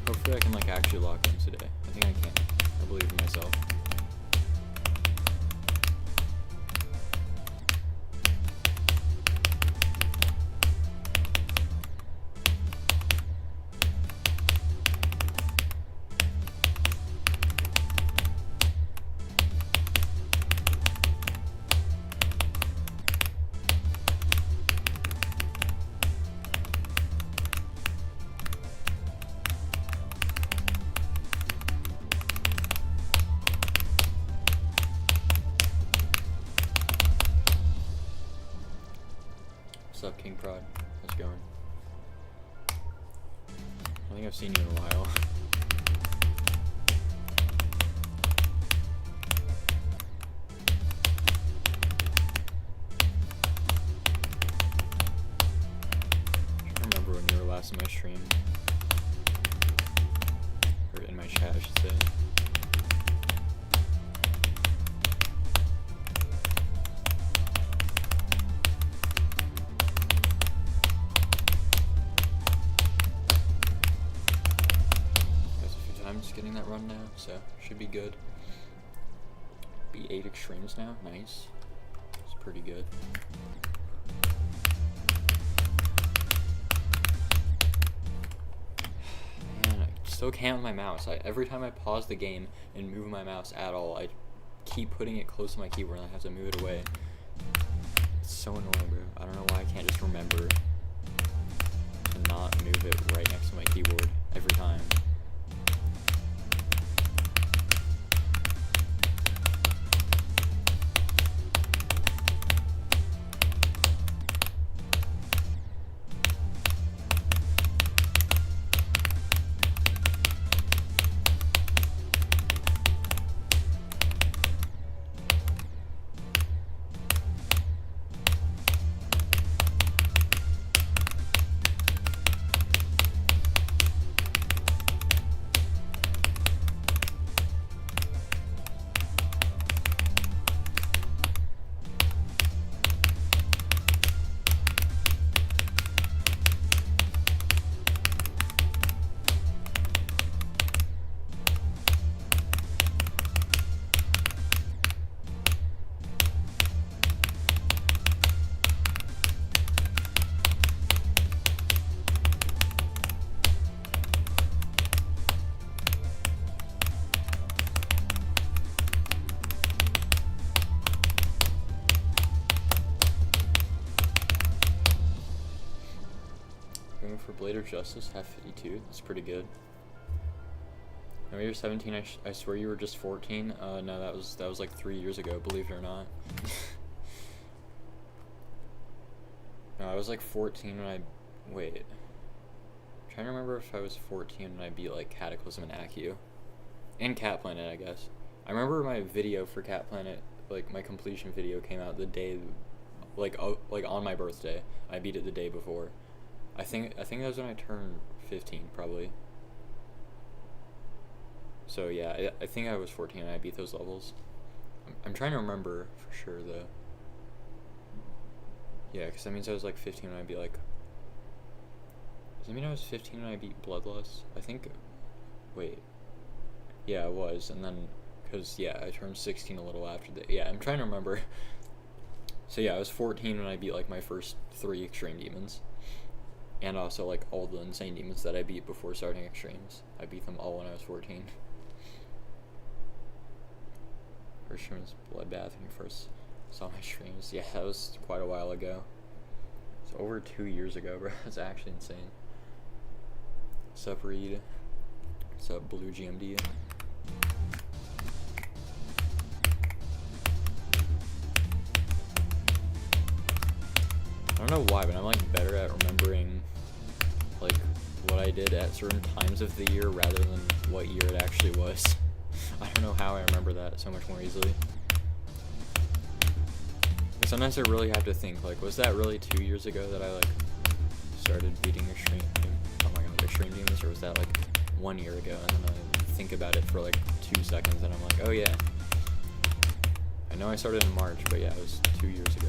Hopefully I can like actually lock in today. I think I can. I believe in myself. What's up, King Prod? How's it going? I think I've seen you in a while. I don't remember when you were last in my stream. Or in my chat, I should say. I'm just getting that run now, so should be good. Be 8 extremes now, nice. It's pretty good. Man, I still can't with my mouse. Every time I pause the game and move my mouse at all, I keep putting it close to my keyboard and I have to move it away. It's so annoying, bro. I don't know why I can't just remember to not move it right next to my keyboard every time. Going for Blade of Justice, half 52. That's pretty good. No, you're 17. I swear you were just 14. No, that was like 3 years ago. Believe it or not. No, I was like 14 when I wait. I'm trying to remember if I was 14 when I beat like Cataclysm and Accu, and Cat Planet, I guess. I remember my video for Cat Planet, like my completion video, came out the day, like on my birthday. I beat it the day before. I think that was when I turned 15, probably. So yeah, I think I was 14 and I beat those levels. I'm trying to remember for sure though. Yeah, because that means I was like 15 when I beat like... Does that mean I was 15 when I beat Bloodlust? I think... Wait. Yeah, I was, and then... Because, yeah, I turned 16 a little after that. Yeah, I'm trying to remember. So yeah, I was 14 when I beat like my first 3 Extreme Demons. And also like all the insane demons that I beat before starting Extremes. I beat them all when I was 14. First stream was Bloodbath when you first saw my streams. Yeah, that was quite a while ago. It's over 2 years ago, bro. That's actually insane. What's up, Reed? What's up, Blue GMD? I don't know why, but I'm like better at remembering like what I did at certain times of the year rather than what year it actually was. I don't know how I remember that so much more easily. But sometimes I really have to think, like, was that really 2 years ago that I like started beating Extreme Demons, or was that like 1 year ago? And then I think about it for like 2 seconds and I'm like, oh yeah. I know I started in March, but yeah, it was 2 years ago.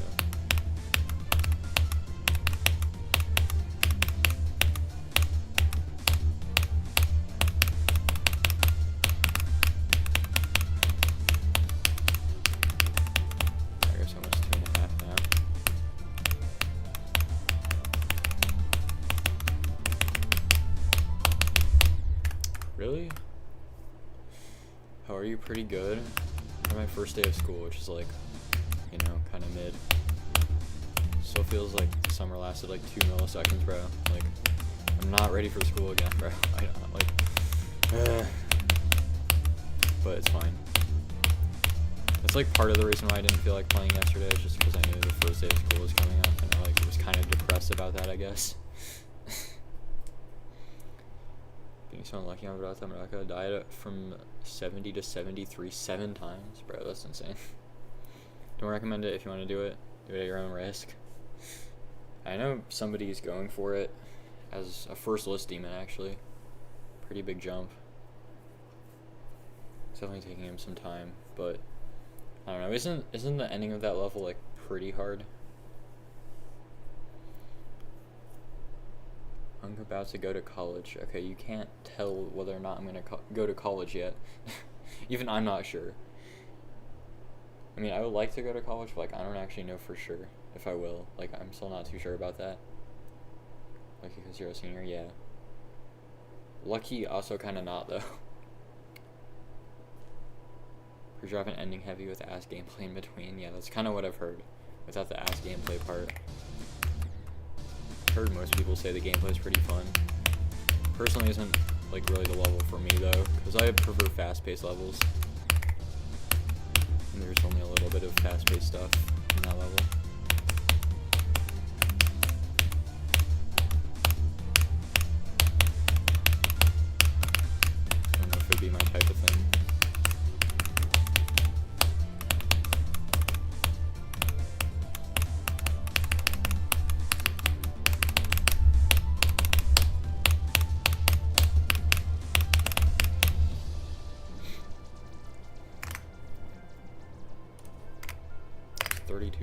Really? How are you? Pretty good. For my first day of school, which is like, you know, kind of mid. Still feels like the summer lasted like 2 milliseconds, bro. Like, I'm not ready for school again, bro. But it's fine. That's like part of the reason why I didn't feel like playing yesterday, is just because I knew the first day of school was coming up, and I like was kind of depressed about that, I guess. Being so unlucky on Baraka died from 70 to 73 7 times, bro. That's insane. Don't recommend it if you want to do it. Do it at your own risk. I know somebody's going for it as a first list demon, actually. Pretty big jump. It's definitely taking him some time, but I don't know. Isn't the ending of that level like pretty hard? I'm about to go to college. Okay, you can't tell whether or not I'm gonna go to college yet. Even I'm not sure. I mean, I would like to go to college, but like I don't actually know for sure if I will. Like, I'm still not too sure about that. Lucky because you're a senior, yeah. Lucky also kind of not, though. For dropping ending heavy with ass gameplay in between. Yeah, that's kind of what I've heard. Without the ass gameplay part. I've heard most people say the gameplay is pretty fun. Personally, isn't like really the level for me, though. Because I prefer fast-paced levels. And there's only a little bit of fast-paced stuff in that level. I don't know if it'd be my type of thing.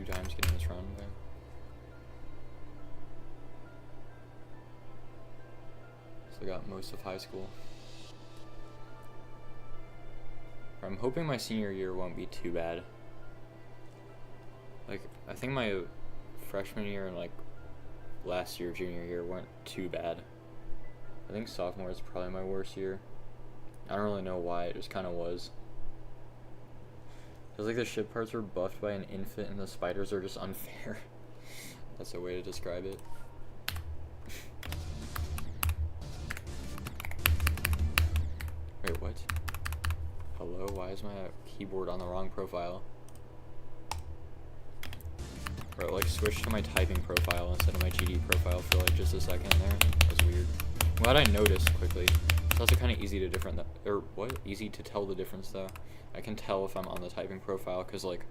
Times getting this run there. So I got most of high school. I'm hoping my senior year won't be too bad. Like, I think my freshman year and like last year, junior year, weren't too bad. I think sophomore is probably my worst year. I don't really know why, it just kind of was. Feels like the ship parts were buffed by an infant and the spiders are just unfair. That's a way to describe it. Wait, what? Hello? Why is my keyboard on the wrong profile? Bro, like switch to my typing profile instead of my GD profile for like just a second there. That's weird. I'm glad I noticed quickly. It's also kind of easy to easy to tell the difference though. I can tell if I'm on the typing profile because like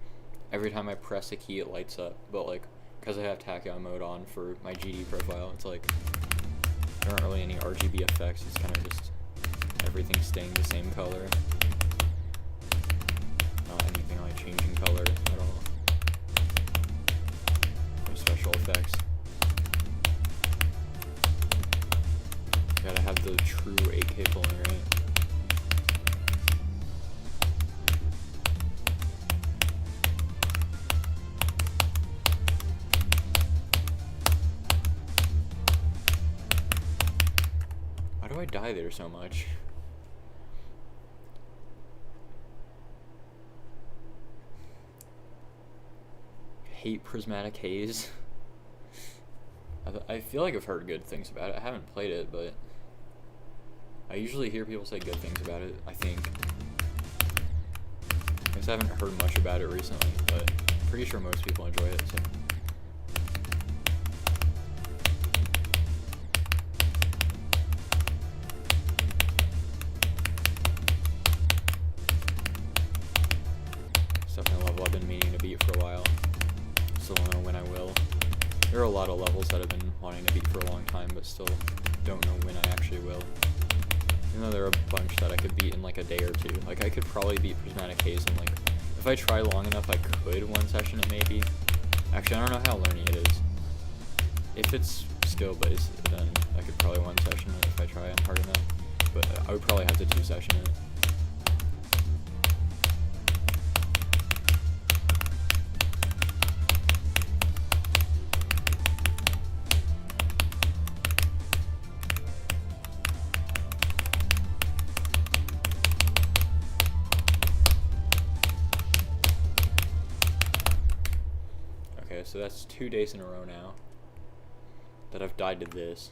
every time I press a key it lights up, but like because I have tachyon mode on for my GD profile, it's like there aren't really any RGB effects. It's kind of just everything staying the same color, not anything like changing color at all. No special effects. Gotta have the true 8K pulling, right? Why do I die there so much? Hate Prismatic Haze. I feel like I've heard good things about it. I haven't played it, but I usually hear people say good things about it, I think. I guess I haven't heard much about it recently, but I'm pretty sure most people enjoy it, so. It's definitely a level I've been meaning to beat for a while. Still don't know when I will. There are a lot of levels that I've been wanting to beat for a long time, but still don't know when I actually will. Even though there are a bunch that I could beat in like a day or two. Like I could probably beat Prismatic Haze in like, if I try long enough I could one session it maybe. Actually I don't know how learning it is. If it's skill based then I could probably one session it if I try hard enough. But I would probably have to 2-session it. So that's 2 days in a row now that I've died to this.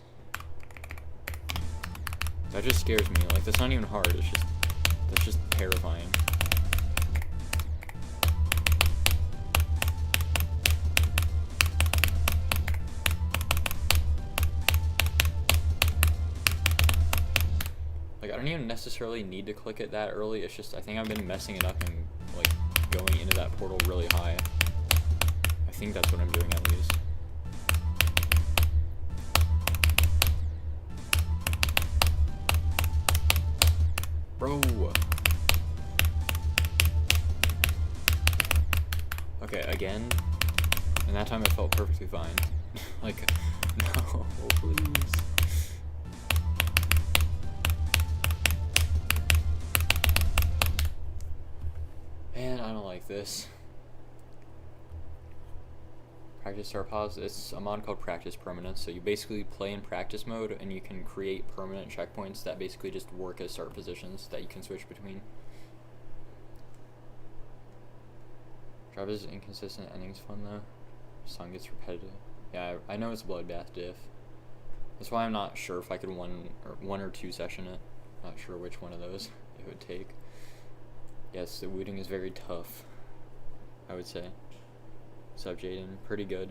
That just scares me. Like, that's not even hard. That's just terrifying. Like, I don't even necessarily need to click it that early. It's just, I think I've been messing it up and, like, going into that portal really high. I think that's what I'm doing at least. Bro! Okay, again. And that time it felt perfectly fine. Like, no, please. Man, I don't like this. Practice start pause. It's a mod called Practice Permanence. So you basically play in practice mode and you can create permanent checkpoints that basically just work as start positions that you can switch between. Java's inconsistent ending's fun though. Song gets repetitive. Yeah, I know it's a bloodbath diff. That's why I'm not sure if I could one or two session it. Not sure which one of those it would take. Yes, the wooting is very tough, I would say. Sub Jaden, pretty good.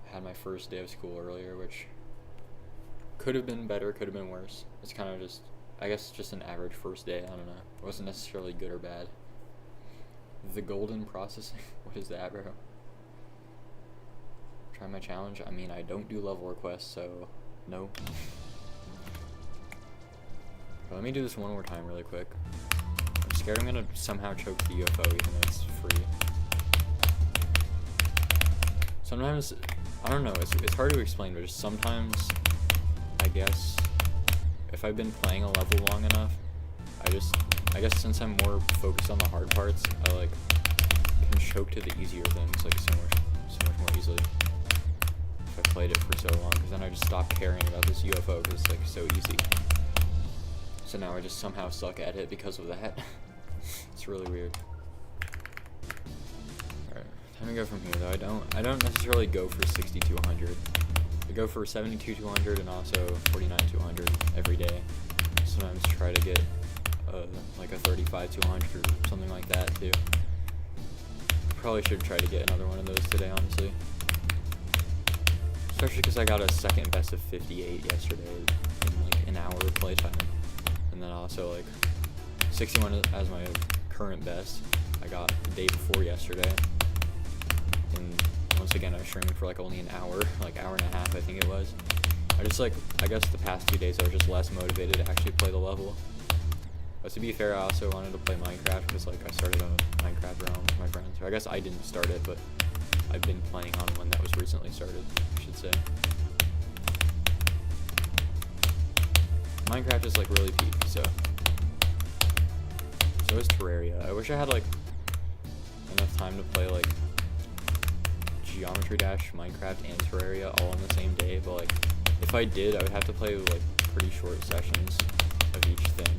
I had my first day of school earlier, which could have been better, could have been worse. It's kind of just, I guess, just an average first day. I don't know. It wasn't necessarily good or bad. The golden processing? What is that, bro? Try my challenge? I mean, I don't do level requests, so no. But let me do this one more time really quick. I'm scared I'm gonna somehow choke the UFO even though it's free. Sometimes, I don't know, it's hard to explain, but just sometimes, I guess, if I've been playing a level long enough, I guess since I'm more focused on the hard parts, I like can choke to the easier things like so much more easily. If I played it for so long, because then I just stopped caring about this UFO because it's like so easy. So now I just somehow suck at it because of that. It's really weird. Alright, time to go from here though. I don't necessarily go for 60 to 100. I go for 72 to 100 and also 49 to 100 every day. Sometimes try to get like a 35 to 100 or something like that too. Probably should try to get another one of those today, honestly. Especially because I got a second best of 58 yesterday in like an hour of playtime. And then also like 61 as my current best. I got the day before yesterday. And once again I was streaming for like only an hour, like hour and a half I think it was. I guess the past 2 days I was just less motivated to actually play the level. But to be fair, I also wanted to play Minecraft because like I started on a Minecraft realm with my friends. Or I guess I didn't start it, but I've been playing on one that was recently started, I should say. Minecraft is like really peak, so is Terraria. I wish I had like enough time to play like Geometry Dash, Minecraft, and Terraria all on the same day, but like if I did, I would have to play like pretty short sessions of each thing.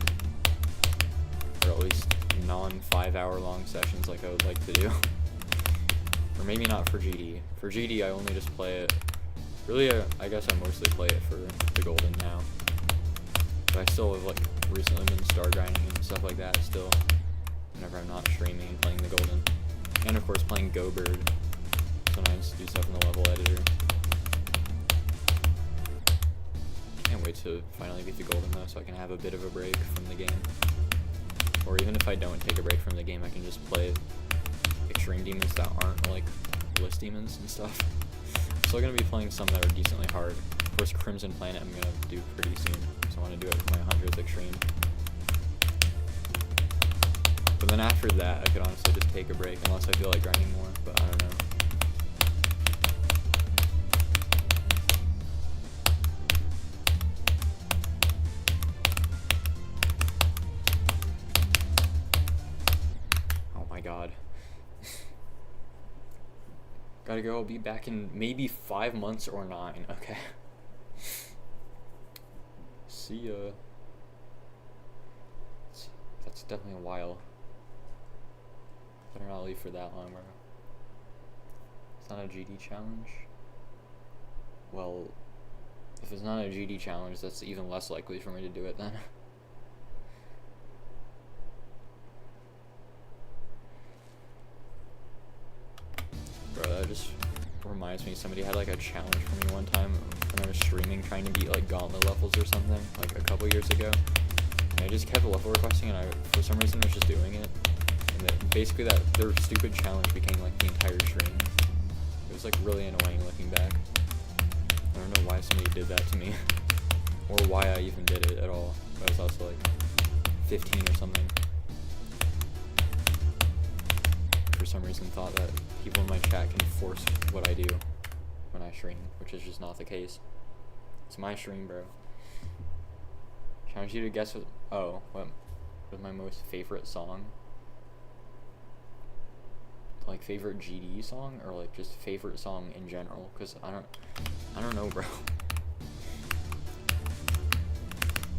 Or at least non-5-hour long sessions like I would like to do. Or maybe not for GD. For GD I only just play it, really I guess I mostly play it for the golden now. But I still have like recently been star grinding and stuff like that still, whenever I'm not streaming and playing the golden. And of course playing Go Bird. Sometimes do stuff in the level editor. Can't wait to finally beat the golden though, so I can have a bit of a break from the game. Or even if I don't take a break from the game, I can just play extreme demons that aren't like list demons and stuff. I'm still gonna be playing some that are decently hard. Of course, Crimson Planet I'm gonna do pretty soon, so I want to do it for my 100th extreme. But then after that, I could honestly just take a break unless I feel like grinding more. But I don't know. God. Gotta go. I'll be back in maybe 5 months or 9. Okay. See ya. That's definitely a while. Better not leave for that long, bro. not a GD challenge? Well, if it's not a GD challenge, that's even less likely for me to do it then. Bro, that just reminds me, somebody had like a challenge for me one time when I was streaming trying to beat like gauntlet levels or something, like a couple years ago. And I just kept level requesting and I, for some reason, was just doing it. And basically their stupid challenge became like the entire stream. It was like really annoying looking back. I don't know why somebody did that to me. Or why I even did it at all. I was also like 15 or something. For some reason thought that people in my chat can force what I do when I stream, which is just not the case. It's my stream, bro. Challenge you to guess what was my most favorite song? Like favorite GD song, or like just favorite song in general? Cause I don't know, bro.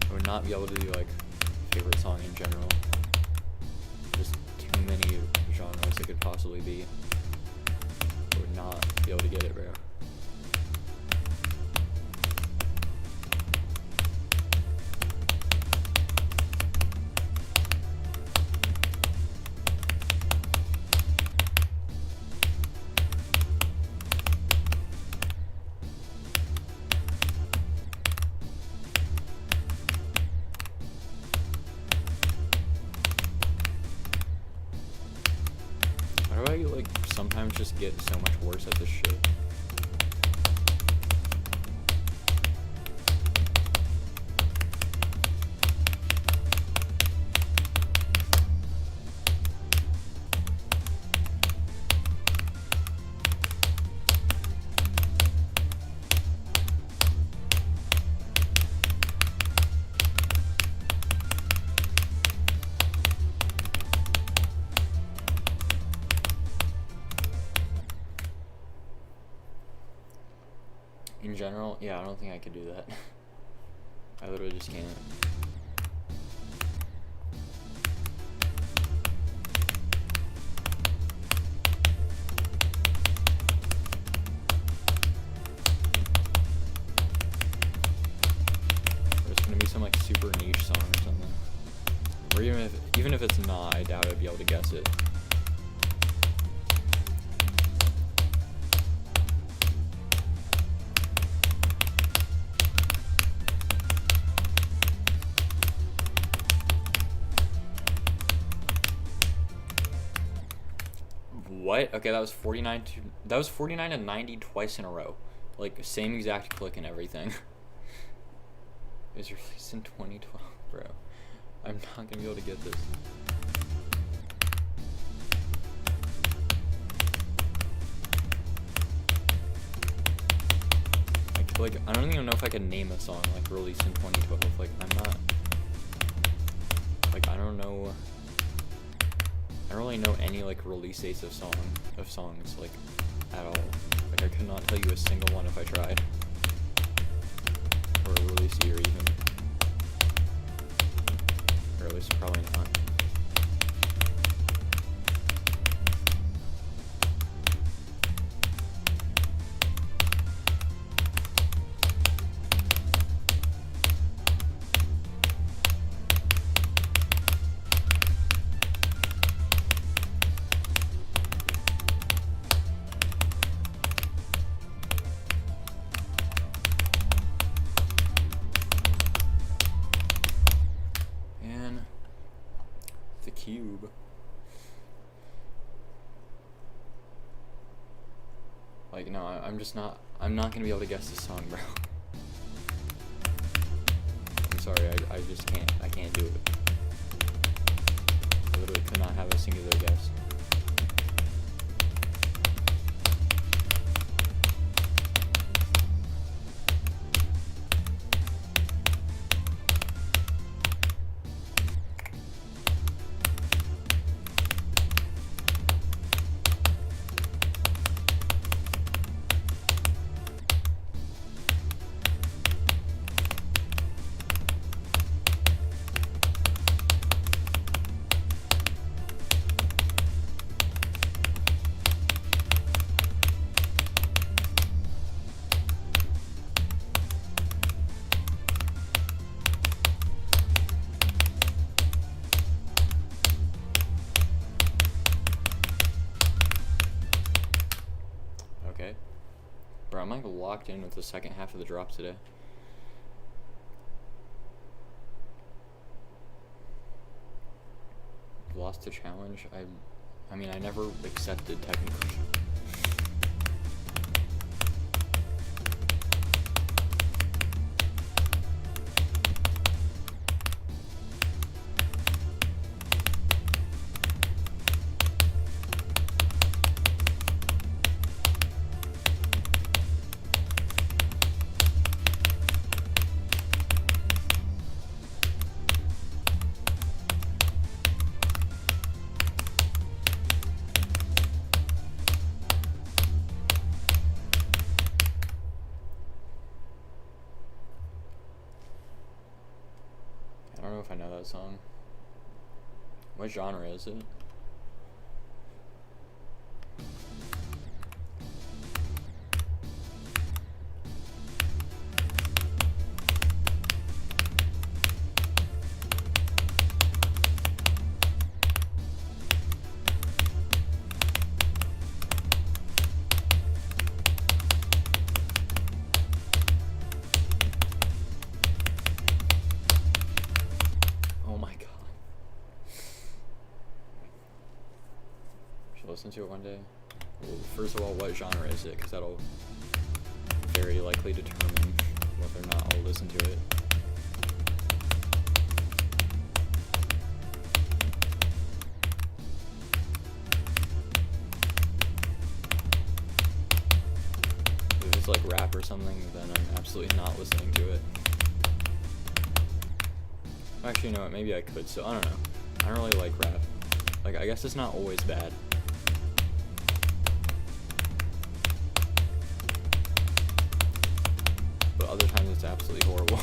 I would not be able to do like favorite song in general. Just too many genres it could possibly be. I would not be able to get it, bro. Why do I like sometimes just get so much worse at this shit? In general, yeah, I don't think I could do that. I literally just can't. Or it's gonna be some like super niche song or something. Or even if it's not, I doubt I'd be able to guess it. What? Okay, that was 49 to 90 twice in a row. Like same exact click and everything. It was released in 2012, bro. I'm not gonna be able to get this. Like I don't even know if I could name a song like released in 2012. Like I'm not. Like I don't know. I don't really know any like release dates of songs like at all. Like I could not tell you a single one if I tried. Or a release year even. Or at least probably not. Cube. Like no, I'm not gonna be able to guess this song, bro. I'm sorry, I just can't. I can't do it. I literally could not have a singular guess. locked in with the second half of the drop today. Lost the challenge. I mean, I never accepted technically. I don't know if I know that song. What genre is it? Listen to it one day. Well, first of all, what genre is it? Because that'll very likely determine whether or not I'll listen to it. If it's like rap or something, then I'm absolutely not listening to it. Actually, you know what? Maybe I could. So I don't know. I don't really like rap. Like, I guess it's not always bad. But other times it's absolutely horrible.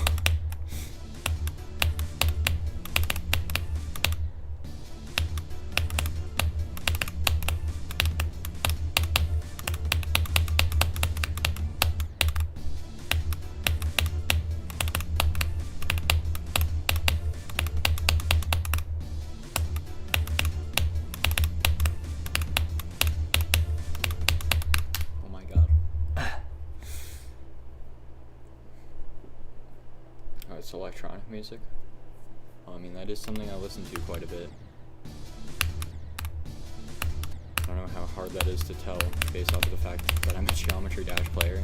It's electronic music. I mean, that is something I listen to quite a bit. I don't know how hard that is to tell based off of the fact that I'm a Geometry Dash player.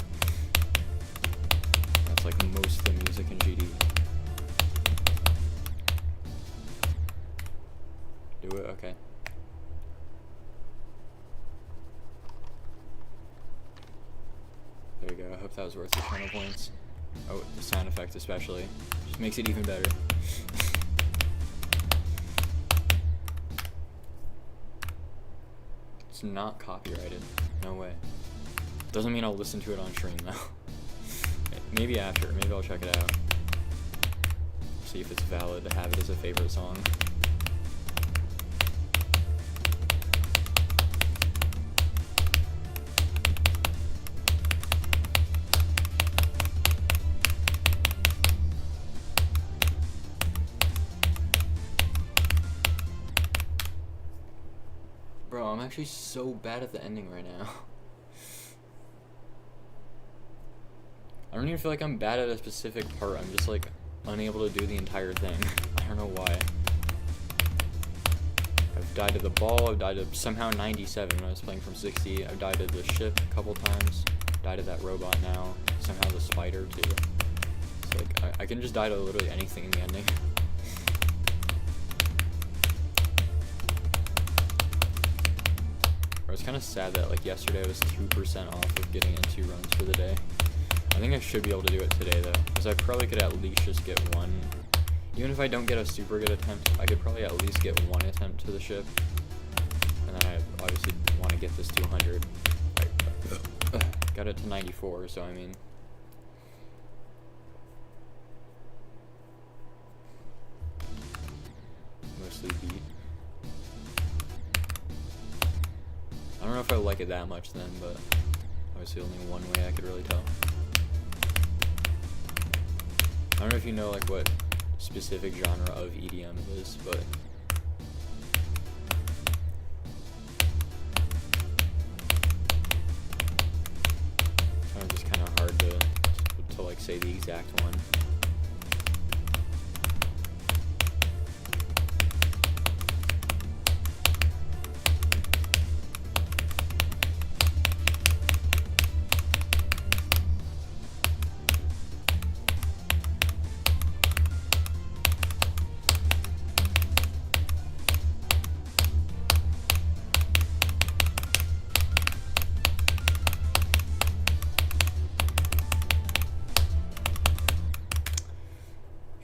That's like most of the music in GD. Do it? Okay. There you go. I hope that was worth the 20 points. Oh, the sound effect especially. Just makes it even better. It's not copyrighted. No way. Doesn't mean I'll listen to it on stream though. Maybe after. Maybe I'll check it out. See if it's valid to have it as a favorite song. Bro, I'm actually so bad at the ending right now. I don't even feel like I'm bad at a specific part. I'm just like unable to do the entire thing. I don't know why. I've died to the ball. I've died to somehow 97 when I was playing from 60. I've died to the ship a couple times. Died to that robot now. Somehow the spider too. It's like I can just die to literally anything in the ending. It's kind of sad that like yesterday I was 2% off of getting in 2 runs for the day. I think I should be able to do it today though, because I probably could at least just get one. Even if I don't get a super good attempt, I could probably at least get one attempt to the ship. And then I obviously want to get this to 100. Got it to 94, so I mean. Mostly beat. I don't know if I like it that much then, but obviously only one way I could really tell. I don't know if you know like what specific genre of EDM it is, but it's just kind of hard say the exact one.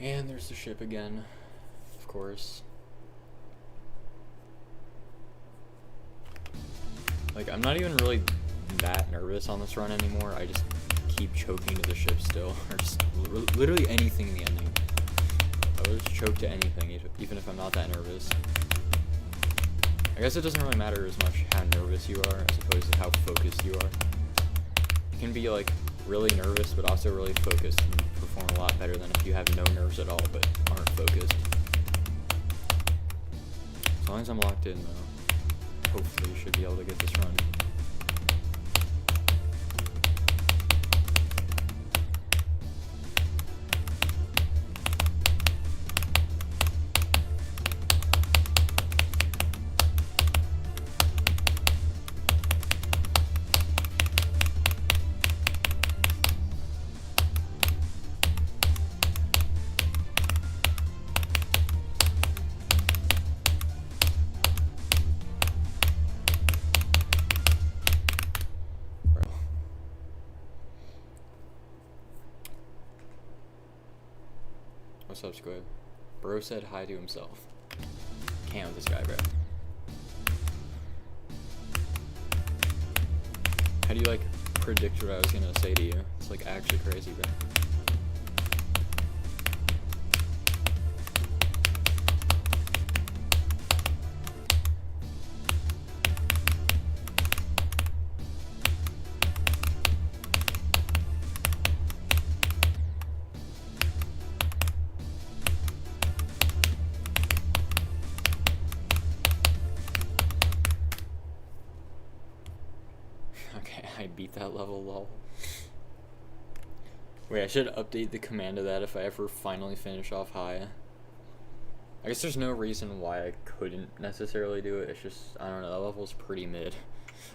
And there's the ship again, of course. Like, I'm not even really that nervous on this run anymore. I just keep choking to the ship still, or just literally anything in the ending. I will just choke to anything, even if I'm not that nervous. I guess it doesn't really matter as much how nervous you are as opposed to how focused you are. You can be like really nervous but also really focused and perform a lot better than if you have no nerves at all but aren't focused. As long as I'm locked in though, hopefully you should be able to get this run. What's up, Squib? Bro said hi to himself. Can't with this guy, bro. How do you, like, predict what I was gonna say to you? It's, like, actually crazy, bro. Okay, I beat that level, lol. Wait, I should update the command of that if I ever finally finish off high. I guess there's no reason why I couldn't necessarily do it. It's just, I don't know, that level's pretty mid.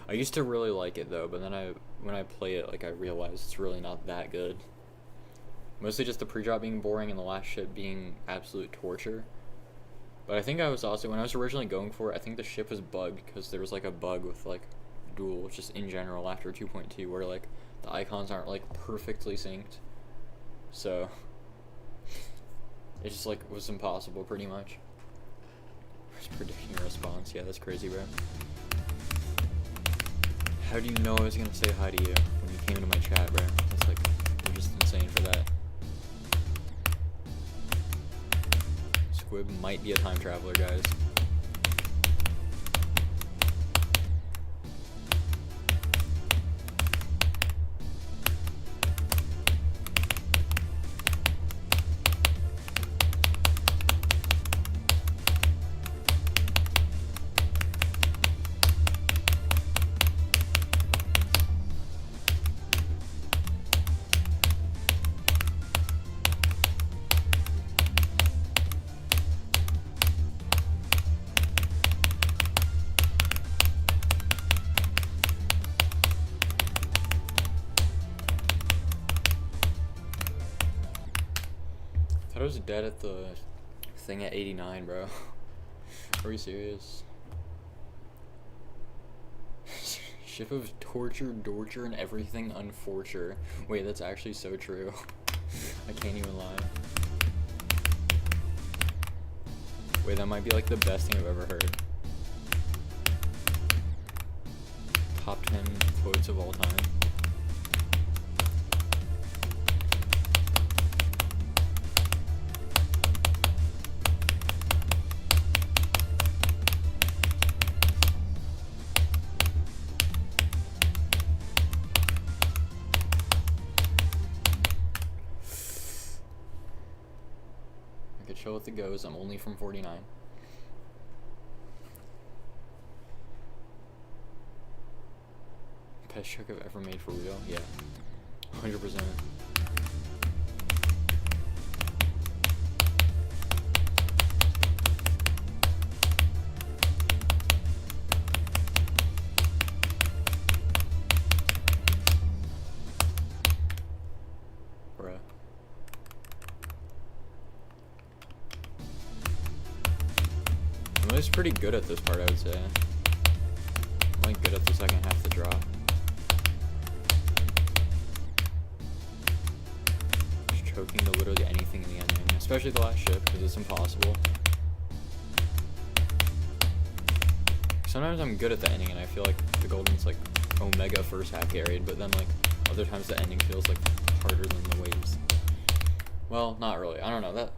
I used to really like it though, but then when I play it, like, I realized it's really not that good. Mostly just the pre-drop being boring and the last ship being absolute torture. But I think I was also, when I was originally going for it, I think the ship was bugged because there was like a bug with like Duel, just in general after 2.2, where like the icons aren't like perfectly synced, so it just like was impossible pretty much. Just predicting your response, yeah, that's crazy, bro. How do you know I was gonna say hi to you when you came into my chat, bro? That's like, you're just insane for that. Squib might be a time traveler, guys. I was dead at the thing at 89, bro. Are you serious? Ship of torture, and everything unforture. Wait, that's actually so true. I can't even lie. Wait, that might be like the best thing I've ever heard. Top 10 quotes of all time. Chill with the goes. I'm only from 49. Best trick I've ever made for real? Yeah. 100%. I'm at least pretty good at this part, I would say. I'm like good at the second half of the drop. Just choking to literally anything in the ending, especially the last shift, because it's impossible. Sometimes I'm good at the ending and I feel like the golden's like omega first half carried, but then like other times the ending feels like harder than the waves. Well, not really. I don't know.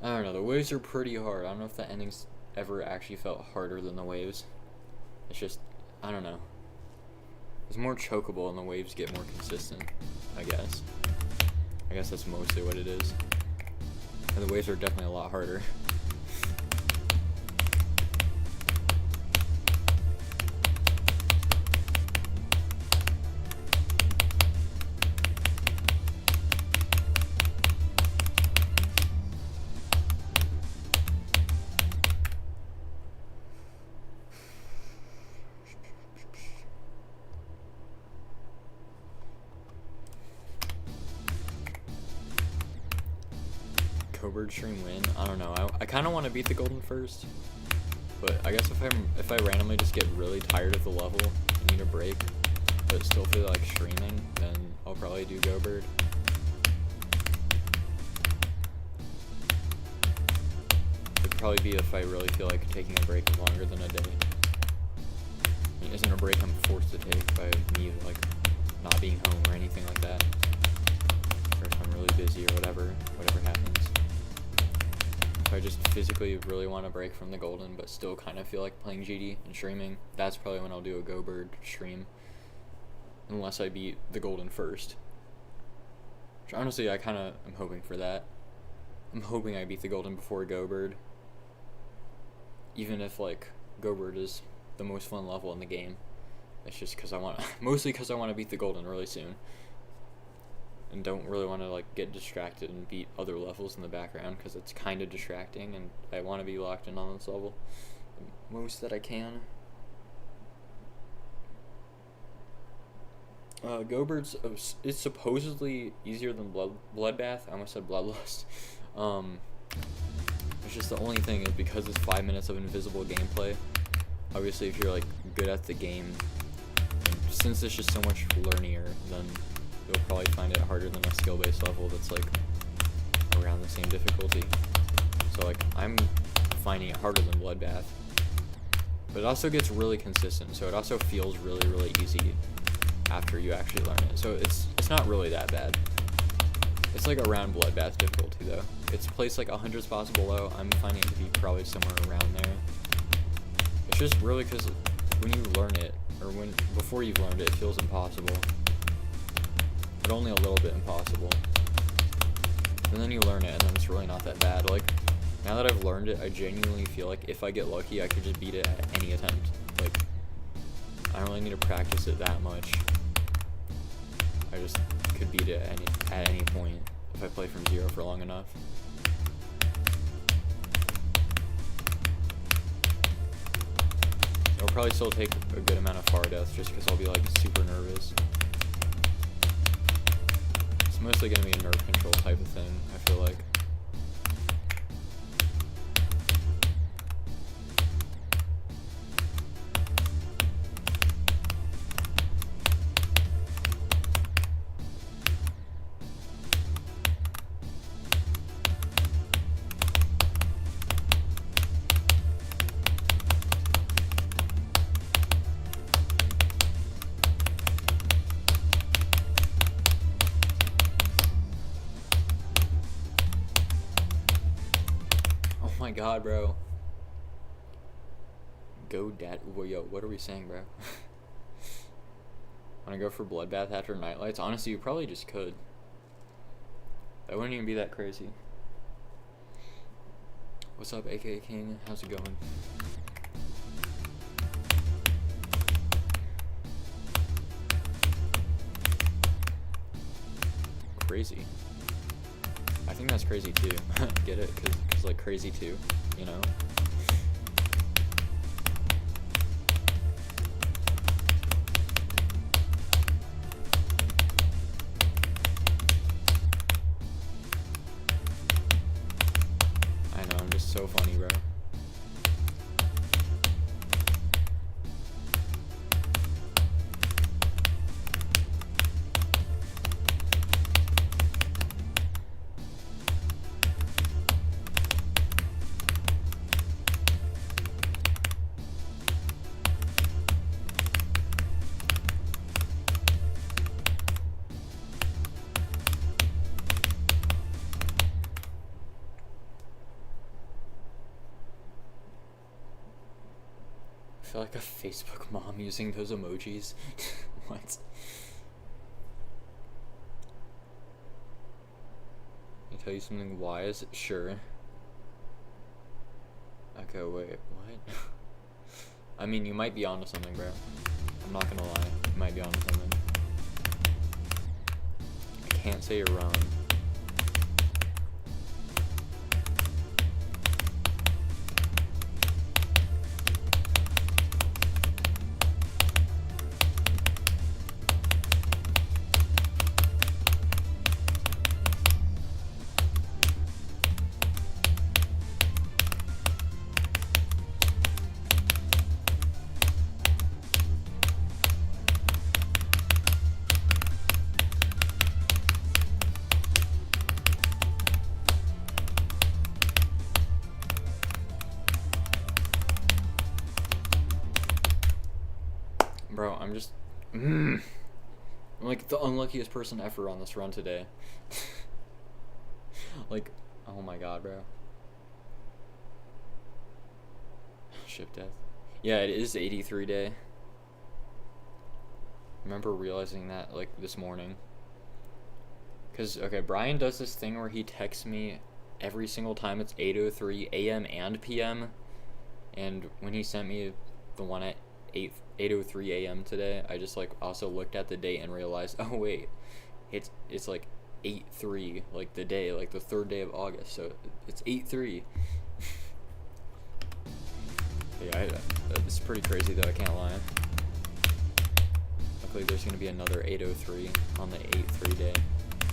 I don't know. The waves are pretty hard. I don't know if the endings ever actually felt harder than the waves. It's just, I don't know. It's more chokeable and the waves get more consistent, I guess. I guess that's mostly what it is. And the waves are definitely a lot harder. Cobird stream win? I don't know. I kind of want to beat the golden first, but I guess if I randomly just get really tired of the level and need a break, but still feel like streaming, then I'll probably do Go-Bird. It'd probably be if I really feel like taking a break is longer than a day. I mean, isn't a break I'm forced to take by me like not being home or anything like that, or if I'm really busy or whatever happens. If I just physically really want to break from the golden but still kind of feel like playing GD and streaming, that's probably when I'll do a Go-Bird stream, unless I beat the golden first. Which honestly, I kind of am hoping for that. I'm hoping I beat the golden before Go-Bird, even if like Go-Bird is the most fun level in the game. It's just because mostly because I want to beat the golden really soon, and don't really want to like get distracted and beat other levels in the background, because it's kind of distracting and I want to be locked in on this level the most that I can. Go-Bird's is supposedly easier than Bloodbath. I almost said Bloodlust. It's just the only thing is because it's 5 minutes of invisible gameplay. Obviously, if you're like good at the game, since it's just so much learnier, then you'll probably find it harder than a skill-based level that's like around the same difficulty. So like I'm finding it harder than Bloodbath, but it also gets really consistent, so it also feels really, really easy after you actually learn it. So it's not really that bad. It's like around Bloodbath difficulty though. It's placed like 100 spots below. I'm finding it to be probably somewhere around there. It's just really because when you learn it, or before you've learned it, it feels impossible. But only a little bit impossible. And then you learn it, and then it's really not that bad. Like, now that I've learned it, I genuinely feel like if I get lucky, I could just beat it at any attempt. Like, I don't really need to practice it that much. I just could beat it at any point if I play from zero for long enough. It'll probably still take a good amount of far deaths just because I'll be like super nervous. It's mostly going to be a nerve control type of thing, I feel like. Oh my god, bro. Go dad. Well, yo, what are we saying, bro? Wanna go for Bloodbath after Nightlights? Honestly, you probably just could. That wouldn't even be that crazy. What's up, aka King? How's it going? Crazy. I think that's crazy too. Get it? Cause like crazy too, you know? I know, I'm just so funny, bro. feel like a Facebook mom using those emojis. What? Can I tell you something wise? Sure. Okay, wait, what? I mean, you might be onto something, bro. I'm not gonna lie. You might be onto something. I can't say you're wrong. Bro, I'm just... I'm like the unluckiest person ever on this run today. Like, oh my god, bro. Ship death. Yeah, it is 83 day. I remember realizing that, like, this morning. Because, okay, Brian does this thing where he texts me every single time it's 8:03 a.m. and p.m. And when he sent me the one at 8:03 a.m. today, I just like also looked at the date and realized, oh wait, it's like 8/3, like the day, like the 3rd day of August, so it's 8/3. Yeah, it's pretty crazy though, I can't lie. Luckily there's gonna be another 8:03 on the 8/3 day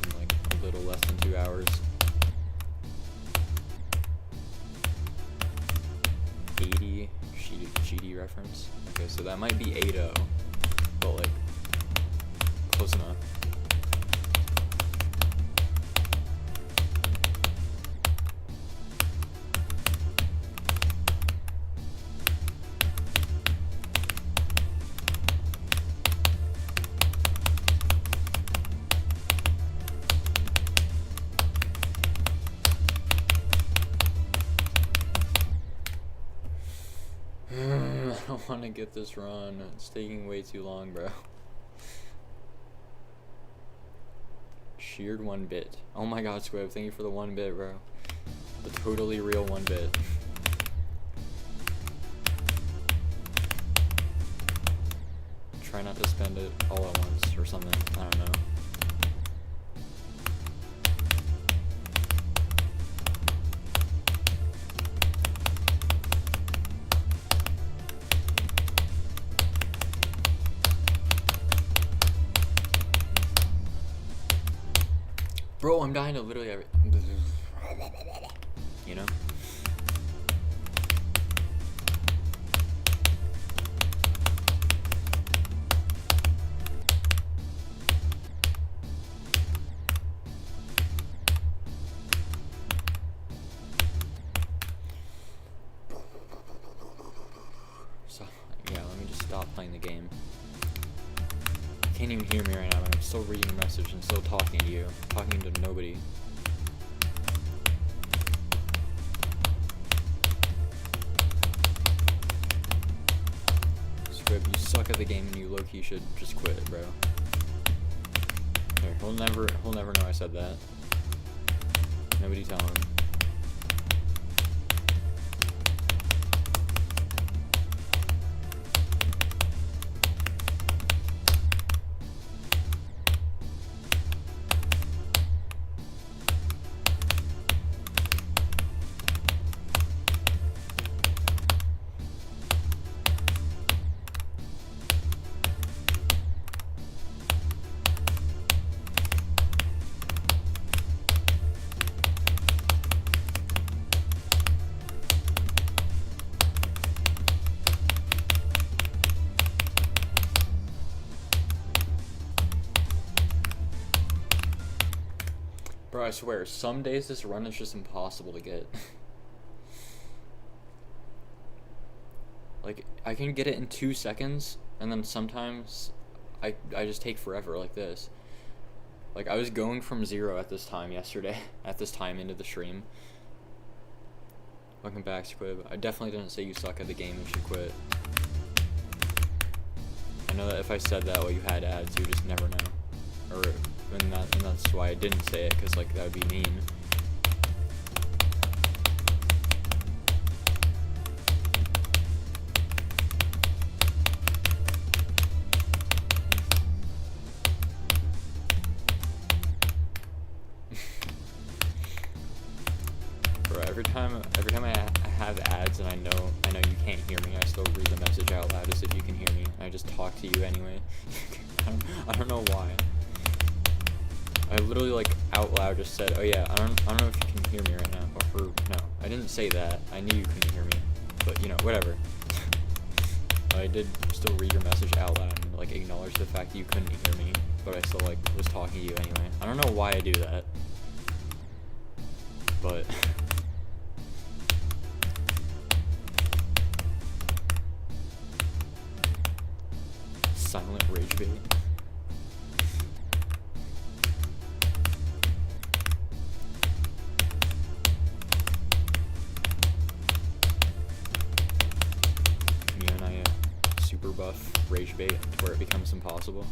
in like a little less than 2 hours. 80 GD reference. Okay, so that might be 8-0, but like close enough. I don't want to get this run. It's taking way too long, bro. Sheared 1 bit. Oh my god, Squib, thank you for the 1 bit, bro. The totally real 1 bit. Try not to spend it all at once or something. I don't know. Bro, I'm dying to literally every... You know? So, yeah, let me just stop playing the game. You can't even hear me right now, and I'm still reading a message and still talking to you. Talking to nobody. Squib, you suck at the game and you low-key should just quit, bro. Here, he'll never know I said that. Nobody tell him. Bro, I swear, some days this run is just impossible to get. Like, I can get it in 2 seconds, and then sometimes I just take forever like this. Like, I was going from 0 at this time yesterday, at this time into the stream. Welcome back, Squib. I definitely didn't say you suck at the game and should quit. know that if I said that, well, you had ads, you just never know. And that's why I didn't say it, because, like, that would be mean. Bro, every time I have ads and I know you can't hear me, I still read the message out loud as if you can hear me. I just talk to you anyway. I don't know why. I literally, like, out loud just said, oh yeah, I don't know if you can hear me right now. Or no, I didn't say that. I knew you couldn't hear me. But, you know, whatever. I did still read your message out loud and, like, acknowledge the fact that you couldn't hear me. But I still, like, was talking to you anyway. I don't know why I do that. But... silent rage bait. Me and I super buff rage bait to where it becomes impossible.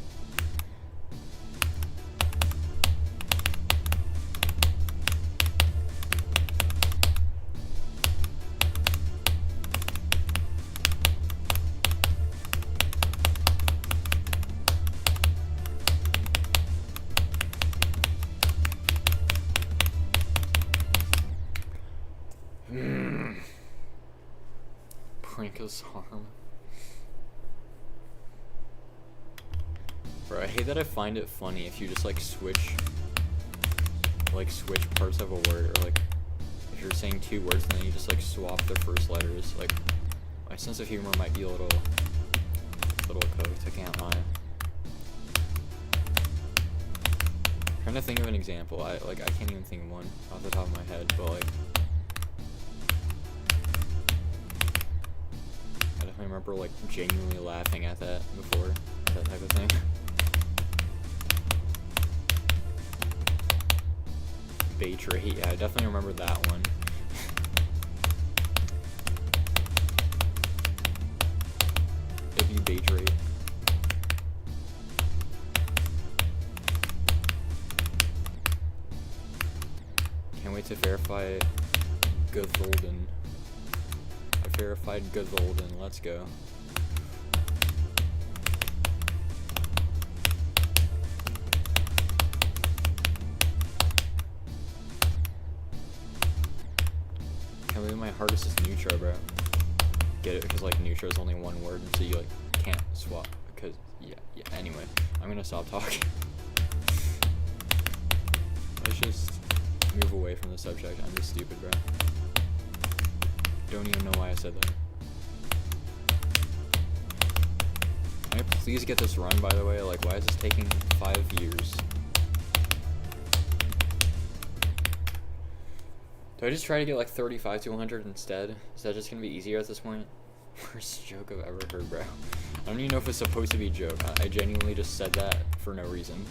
Pranka's harm. Bro, I hate that I find it funny if you just, like, switch parts of a word, or, like, if you're saying two words and then you just, like, swap the first letters. Like, my sense of humor might be a little cooked, I can't lie. I'm trying to think of an example. I can't even think of one off the top of my head, but, like, I remember, like, genuinely laughing at that before, that type of thing. Bait rate, yeah, I definitely remember that one. W bait rate. Can't wait to verify Gotholden. Verified Gotholden, let's go. Can't believe my hardest is neutral, bro. Get it? Because, like, neutral is only one word, and so you, like, can't swap. Because, yeah, anyway, I'm gonna stop talking. Let's just move away from the subject. I'm just stupid, bro. Don't even know why I said that. Can I please get this run, by the way? Like, why is this taking 5 years? Do I just try to get, like, 35 to 100 instead? Is that just gonna be easier at this point? Worst joke I've ever heard, bro. I don't even know if it's supposed to be a joke. I genuinely just said that for no reason.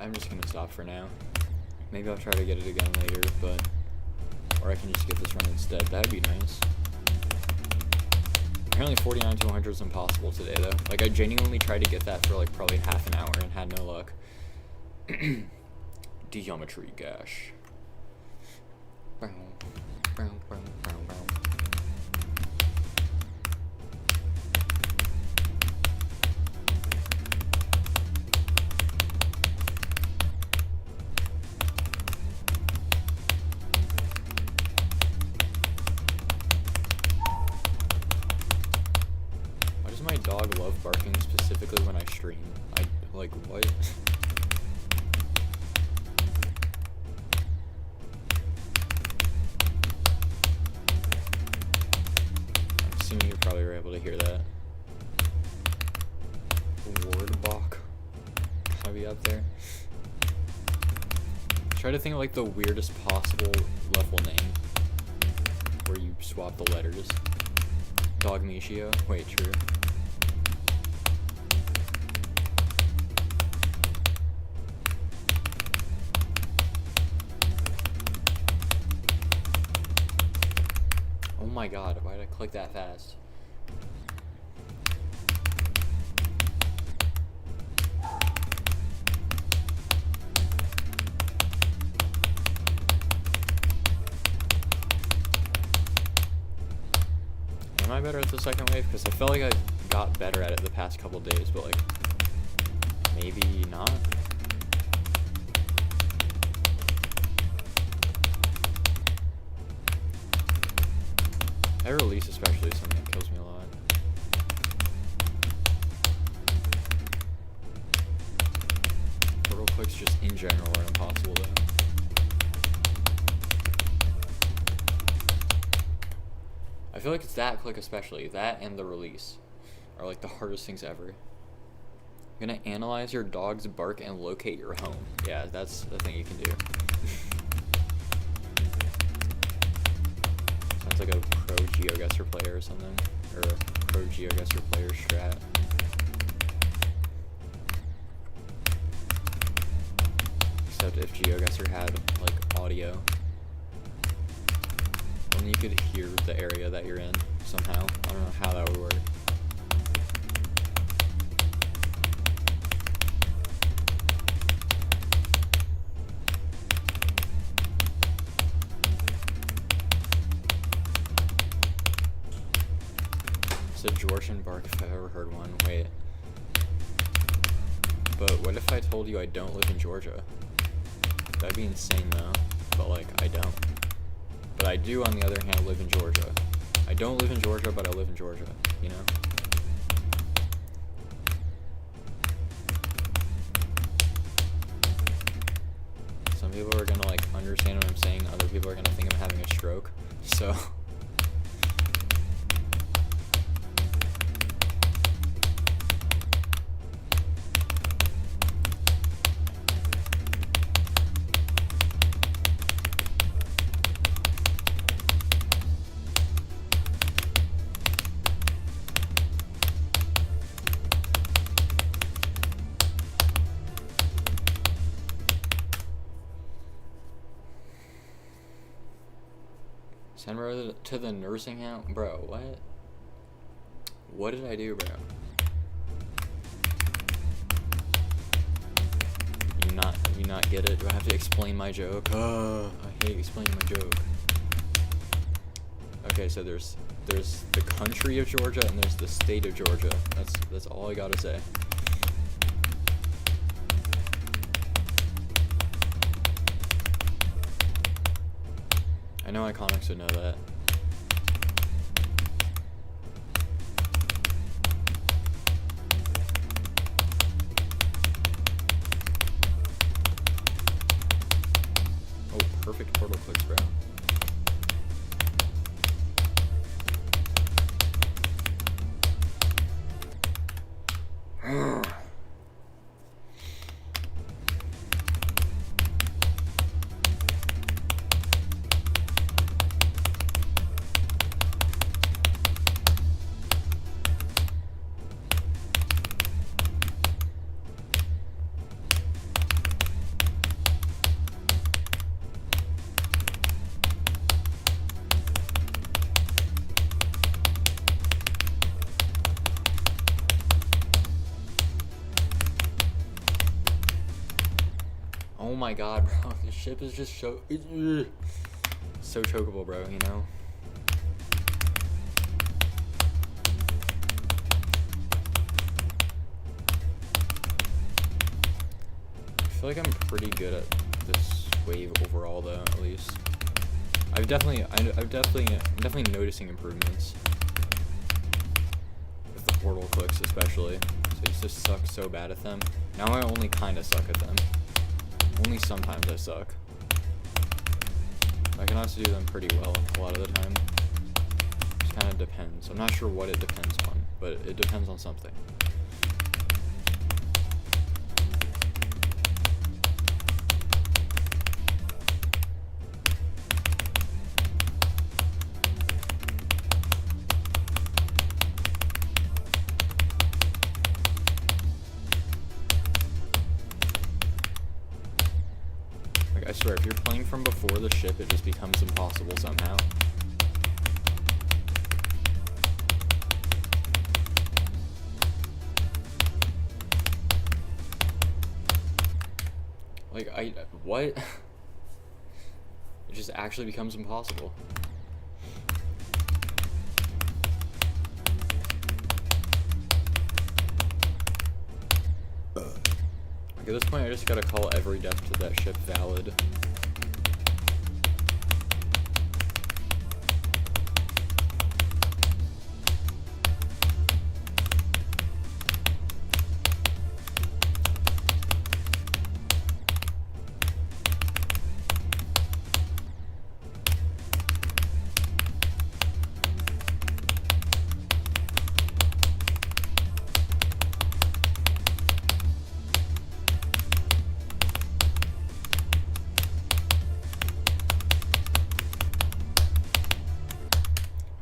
I'm just gonna stop for now. Maybe I'll try to get it again later, or I can just get this run instead. That'd be nice. Apparently 49 to 100 is impossible today, though. Like, I genuinely tried to get that for, like, probably half an hour and had no luck. Geometry gash. My dog love barking specifically when I stream. Like, what? I'm assuming you probably were able to hear that. Ward balk. might be up there. Try to think of like the weirdest possible level name where you swap the letters. Dogmetio. Wait, true. Oh my god, why did I click that fast? Am I better at the second wave? Because I felt like I got better at it the past couple days, but like, maybe not? That release especially is something that kills me a lot. Portal clicks just in general are impossible though. I feel like it's that click especially, that and the release are like the hardest things ever. You're gonna analyze your dog's bark and locate your home. Yeah, that's the thing you can do. Sounds like a pro GeoGuessr player or something, or a pro GeoGuessr player strat. Except if GeoGuessr had like audio, then you could hear the area that you're in somehow. I don't know how that would work. It's a Georgian bark if I've ever heard one. Wait. But what if I told you I don't live in Georgia? That'd be insane though. But like, I don't. But I do, on the other hand, live in Georgia. I don't live in Georgia, but I live in Georgia, you know? Some people are gonna like understand what I'm saying, other people are gonna think I'm having a stroke, so... Send her to the nursing home? Bro, what? What did I do, bro? You not get it? Do I have to explain my joke? I hate explaining my joke. Okay, so there's the country of Georgia and there's the state of Georgia. That's all I gotta say. I know Iconics would know that. Oh, perfect portal clicks, bro. Oh my god, bro, this ship is just so chokeable, bro, you know? I feel like I'm pretty good at this wave overall, though, at least. I'm definitely noticing improvements. With the portal clicks, especially. So I used to suck so bad at them. Now I only kind of suck at them. Only sometimes I suck. I can also do them pretty well a lot of the time. Just kind of depends. I'm not sure what it depends on, but it depends on something. swear, if you're playing from before the ship, it just becomes impossible somehow. Like, what? It just actually becomes impossible. Like, at this point, I just gotta call every death to that ship valid.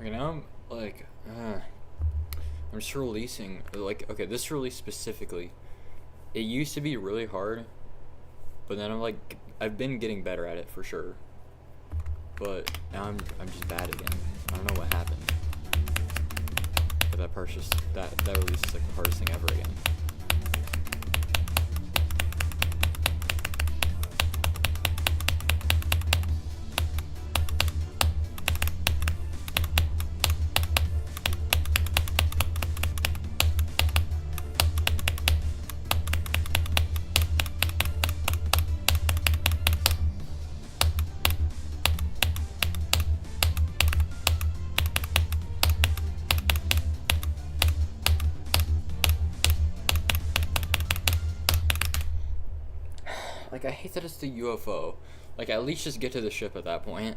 Okay, now I'm like, I'm just releasing, like, okay, this release specifically, it used to be really hard, but then I've been getting better at it for sure, but now I'm just bad again. I don't know what happened, but that release is like the hardest thing ever again. Like, I hate that it's the UFO. Like, at least just get to the ship at that point.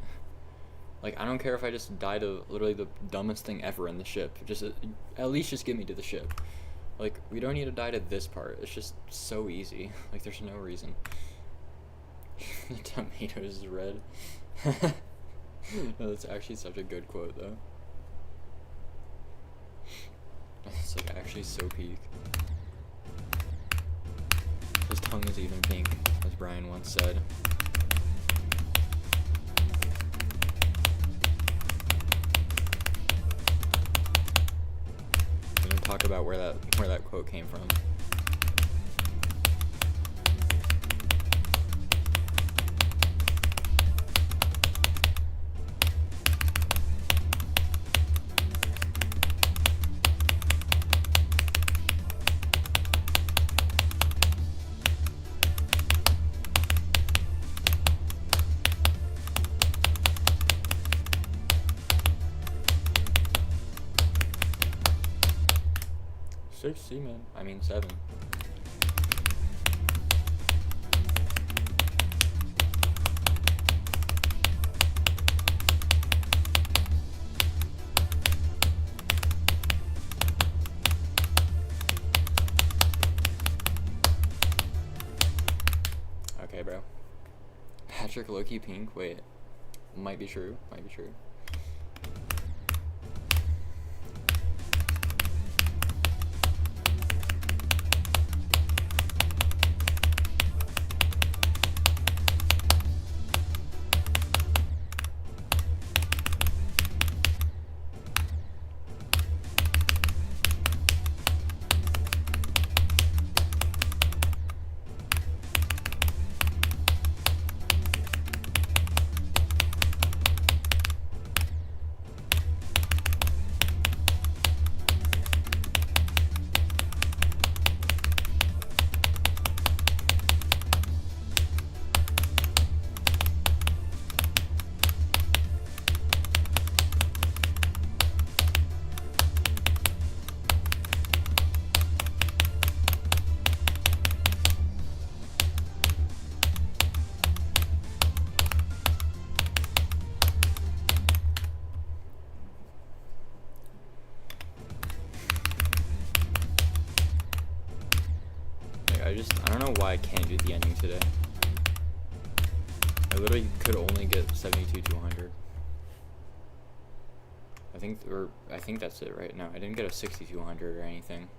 Like, I don't care if I just die to literally the dumbest thing ever in the ship. Just, at least just get me to the ship. Like, we don't need to die to this part. It's just so easy. Like, there's no reason. The tomatoes is red. No, that's actually such a good quote, though. It's, like, actually so peak. His tongue is even pink, as Brian once said. I'm gonna talk about where that quote came from. Six seamen. I mean 7. Okay, bro. Patrick Loki pink. Wait, might be true. Might be true. I don't know why I can't do the ending today. I literally could only get 72 to 100. I think that's it, right? No, I didn't get a 60 to 100 or anything.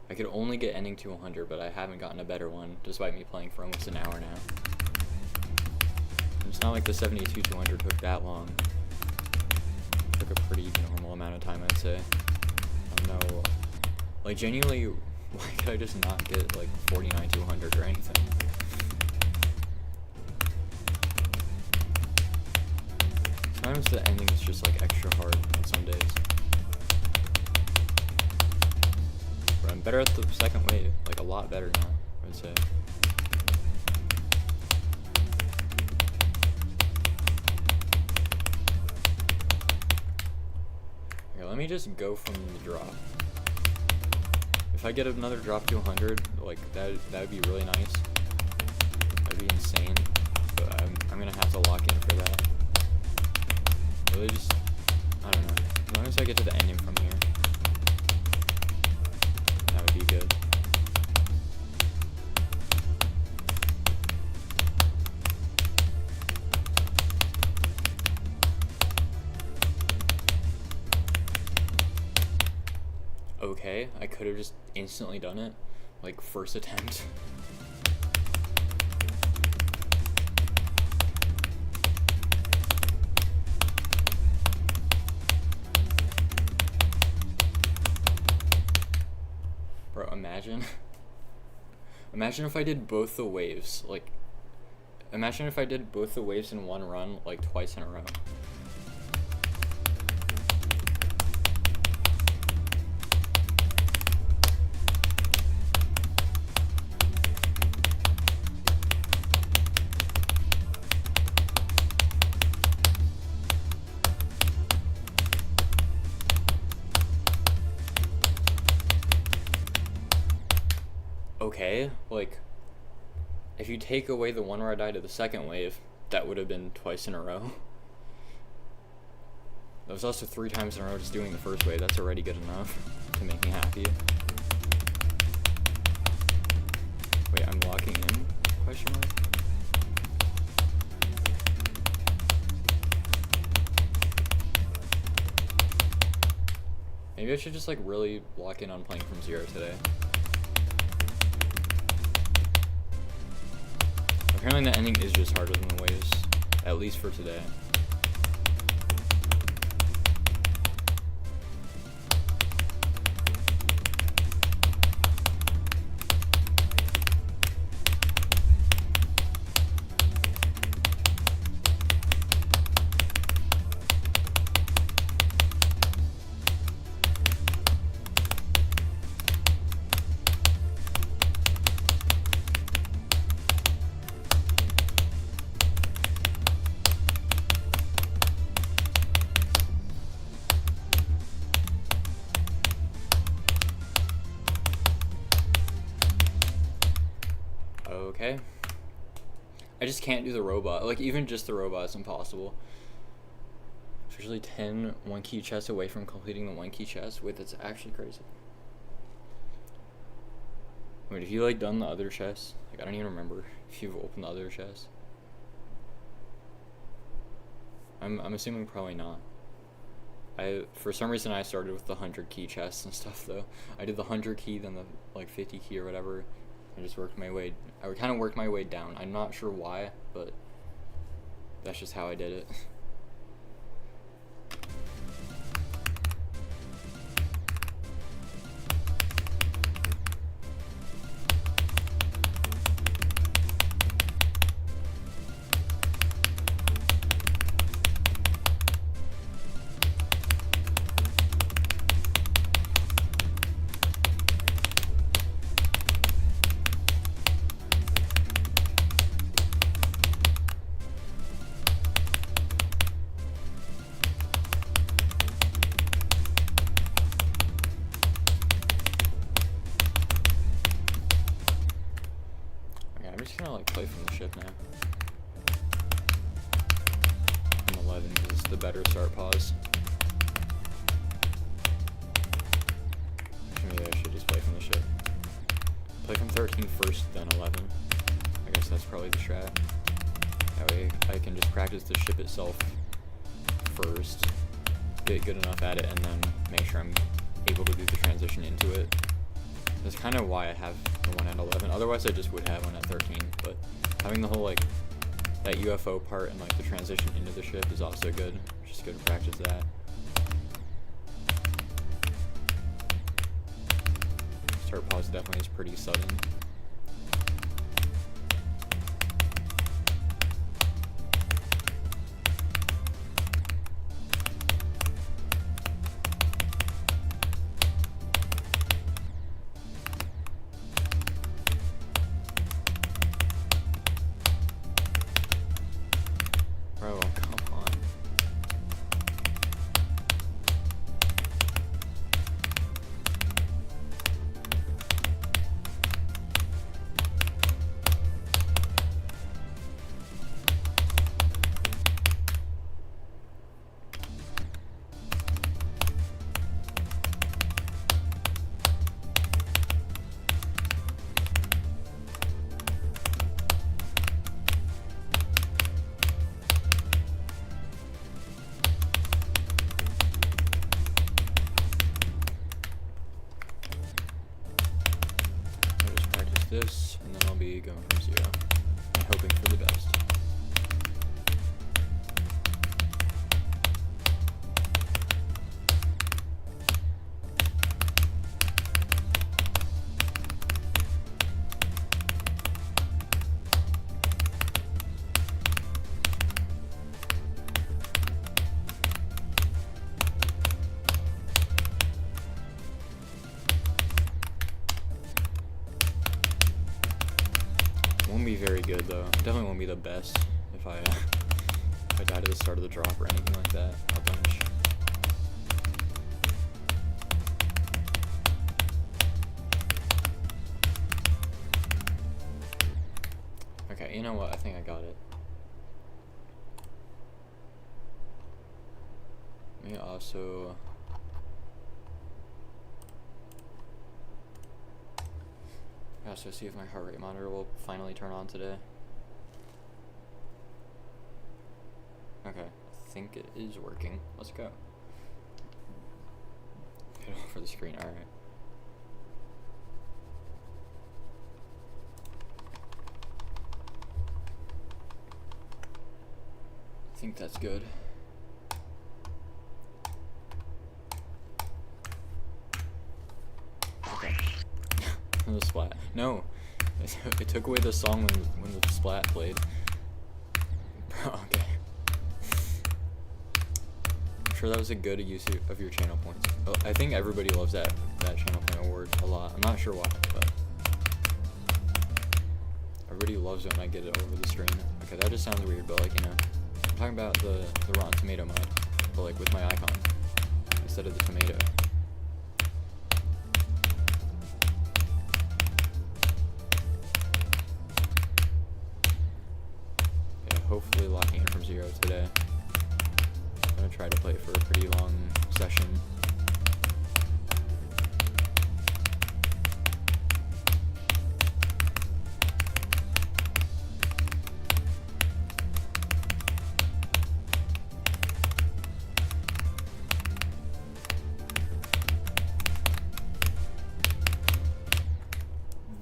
I could only get ending to 100, but I haven't gotten a better one, despite me playing for almost an hour now. It's not like the 72-200 took that long. It took a pretty normal amount of time, I'd say. I don't know. Like, genuinely, why could I just not get, like, 49-200 or anything? Sometimes the ending is just, like, extra hard on some days. But I'm better at the second wave. Like, a lot better now, I would say. Okay, let me just go from the drop. If I get another drop to 100, like, that would be really nice. That'd be insane. But I'm gonna have to lock in for that. Really just, I don't know. As long as I get to the ending from here, that would be good. Okay, I could have just instantly done it, like, first attempt. Bro, imagine if I did both the waves, like, imagine if I did both the waves in one run, like, twice in a row. Okay, like, if you take away the one where I died to the second wave, that would have been twice in a row. That was also 3 times in a row just doing the first wave. That's already good enough to make me happy. Wait, I'm locking in? Question mark? Maybe I should just, like, really lock in on playing from 0 today. Apparently the ending is just harder than the waves, at least for today. Okay. I just can't do the robot. Like, even just the robot is impossible. Especially 10 one-key chests away from completing the one-key chest. Wait, that's actually crazy. Wait, have you, like, done the other chests? Like, I don't even remember if you've opened the other chests. I'm assuming probably not. For some reason, I started with the 100 key chests and stuff, though. I did the 100 key, then the, like, 50 key or whatever. I just worked my way, I kind of worked my way down. I'm not sure why, but that's just how I did it. I'm just gonna, like, play from the ship now. I'm 11 because it's the better start pause. Actually, maybe I should just play from the ship. Play from 13 first, then 11. I guess that's probably the strat. That way I can just practice the ship itself first, get good enough at it, and then make sure I'm able to do the transition into it. That's kind of why I have the one at 11. Otherwise, I just would have one at 13. But having the whole, like, that UFO part and like the transition into the ship is also good. Just good to practice that. Start pause definitely is pretty sudden. Bro, come on. This, and then I'll be going from 0 and hoping for the best. Won't be very good though. Definitely won't be the best if I died at the start of the drop or anything like that. A bunch. Okay, you know what? I think I got it. Let me also. So see if my heart rate monitor will finally turn on today. Okay, I think it is working. Let's go. Get it off for the screen, alright. I think that's good. Okay. The splat. No, it took away the song when the splat played. Bro, okay. I'm sure that was a good use of your channel points. Oh, I think everybody loves that channel point award a lot. I'm not sure why, but everybody loves it when I get it over the screen. Okay, that just sounds weird, but like, you know, I'm talking about the Rotten Tomato mod, but like with my icon instead of the tomato. Hopefully locking in from 0 today. I'm gonna try to play for a pretty long session.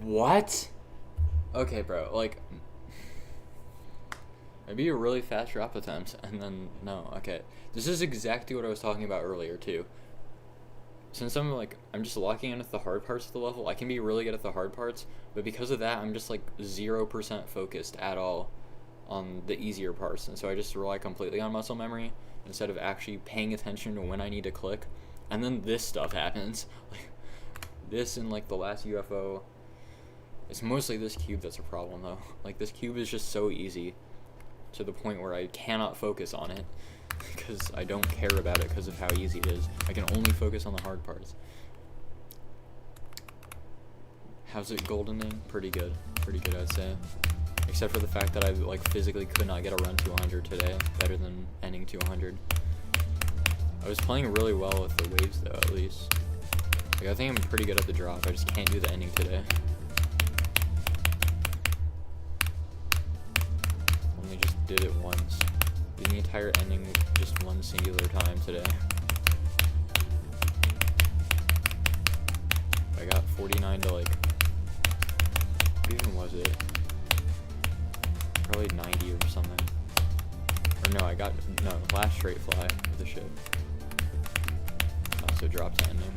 What? Okay, bro, like, maybe a really fast drop attempt, and then, no, okay. This is exactly what I was talking about earlier, too. Since I'm just locking in at the hard parts of the level, I can be really good at the hard parts, but because of that, I'm just, like, 0% focused at all on the easier parts, and so I just rely completely on muscle memory, instead of actually paying attention to when I need to click, and then this stuff happens. Like, this and, like, the last UFO, it's mostly this cube that's a problem, though. Like, this cube is just so easy, to the point where I cannot focus on it because I don't care about it because of how easy it is. I can only focus on the hard parts. How's it goldening? Pretty good, I'd say. Except for the fact that I like physically could not get a run to 100 today, better than ending to 100. I was playing really well with the waves though, at least. Like, I think I'm pretty good at the drop, I just can't do the ending today. Did it once. Did the entire ending just one singular time today. I got 49 to like, what even was it? probably 90 or something. Or no, last straight fly of the ship. Also dropped to ending.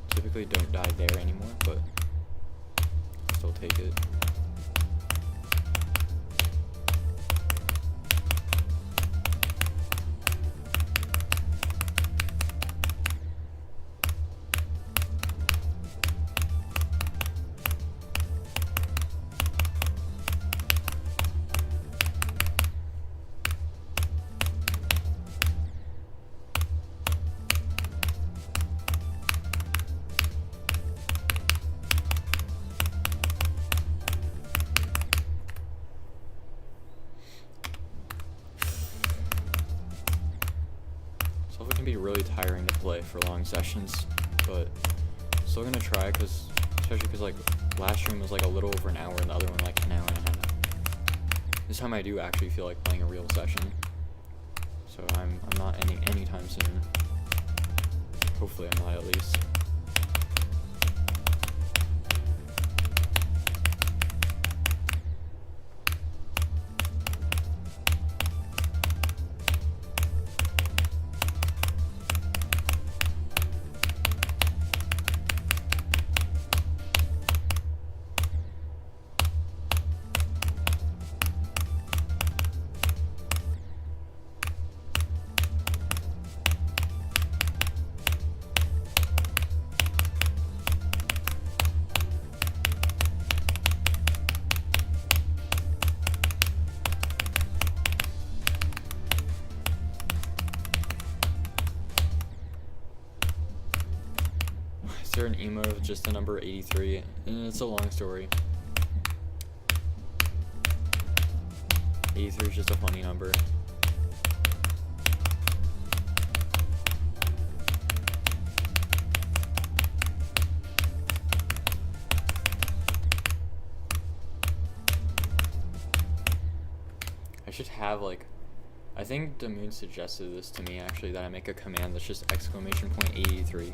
Typically don't die there anymore, but still take it. It can be really tiring to play for long sessions, but still gonna try, especially because like last stream was like a little over an hour and the other one like an hour and a half. This time I do actually feel like playing a real session, so I'm not ending anytime soon. Hopefully I'm not, at least. Is there an emo with just the number 83? And it's a long story. 83 is just a funny number. I should have like, I think Damoon suggested this to me actually, that I make a command that's just exclamation point 83.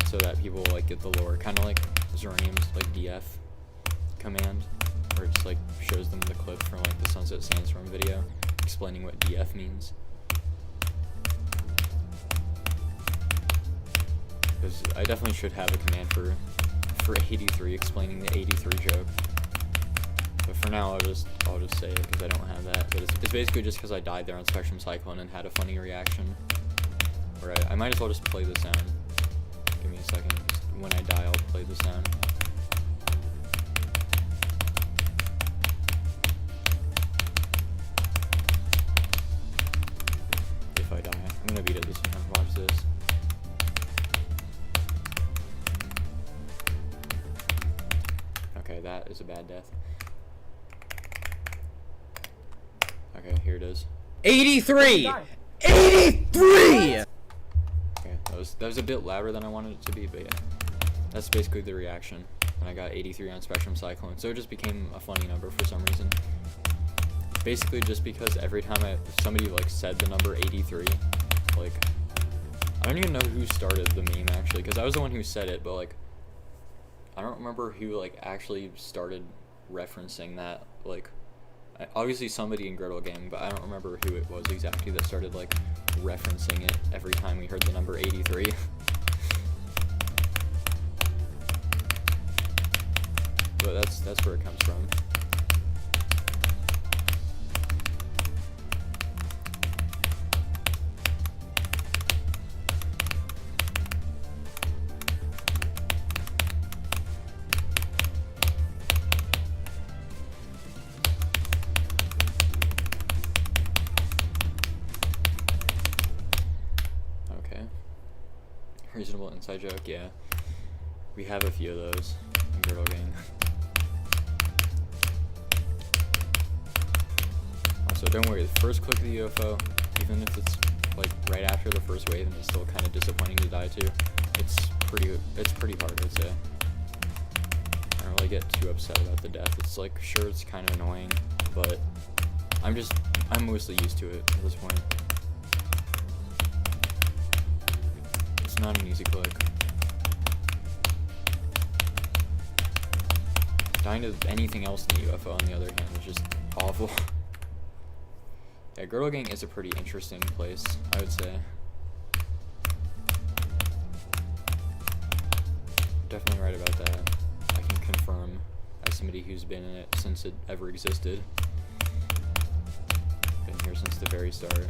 So that people like get the lore, kind of like Zernium's like DF command, where it just like shows them the clip from like the Sunset Sandstorm video explaining what DF means. Because I definitely should have a command for 83 explaining the 83 joke. But for now, I'll just say it because I don't have that. But it's basically just because I died there on Spectrum Cyclone and had a funny reaction. Or I might as well just play the sound. Give me a second. When I die, I'll play the sound. If I die, I'm gonna beat it this time. Watch this. Okay, that is a bad death. Okay, here it is. 83! 83! That was a bit louder than I wanted it to be, but yeah. That's basically the reaction. And I got 83 on Spectrum Cyclone, so it just became a funny number for some reason. Basically just because every time somebody like said the number 83, like, I don't even know who started the meme actually, because I was the one who said it, but like, I don't remember who like actually started referencing that, like, obviously somebody in Griddle Gang, but I don't remember who it was exactly that started like referencing it every time we heard the number 83. But that's where it comes from. Reasonable inside joke, yeah. We have a few of those in Griddle Gang. Also, don't worry, the first click of the UFO, even if it's like right after the first wave and it's still kind of disappointing to die to, it's pretty hard, I'd say. I don't really get too upset about the death. It's like, sure, it's kind of annoying, but I'm mostly used to it at this point. It's not an easy click. Dying to anything else in the UFO, on the other hand, is just awful. Yeah, Girdle Gang is a pretty interesting place, I would say. Definitely right about that. I can confirm, as somebody who's been in it since it ever existed. Been here since the very start.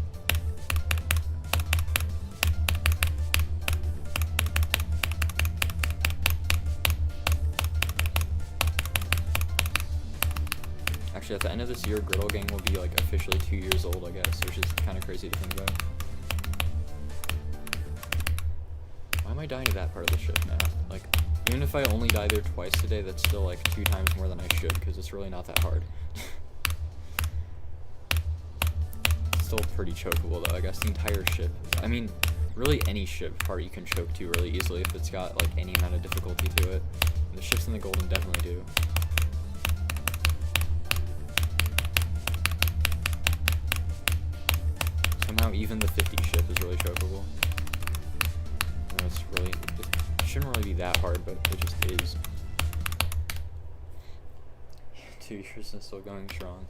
Actually, at the end of this year, Girdle Gang will be like officially 2 years old, I guess, which is kind of crazy to think about. Why am I dying to that part of the ship now? Like, even if I only die there twice today, that's still like 2 times more than I should, because it's really not that hard. It's still pretty chokeable though, I guess the entire ship. I mean, really any ship part you can choke to really easily if it's got like any amount of difficulty to it. And the ships in the Golden definitely do. Somehow even the 50 ship is really chokeable. It's really, it shouldn't really be that hard, but it just is. 2 years and still going strong,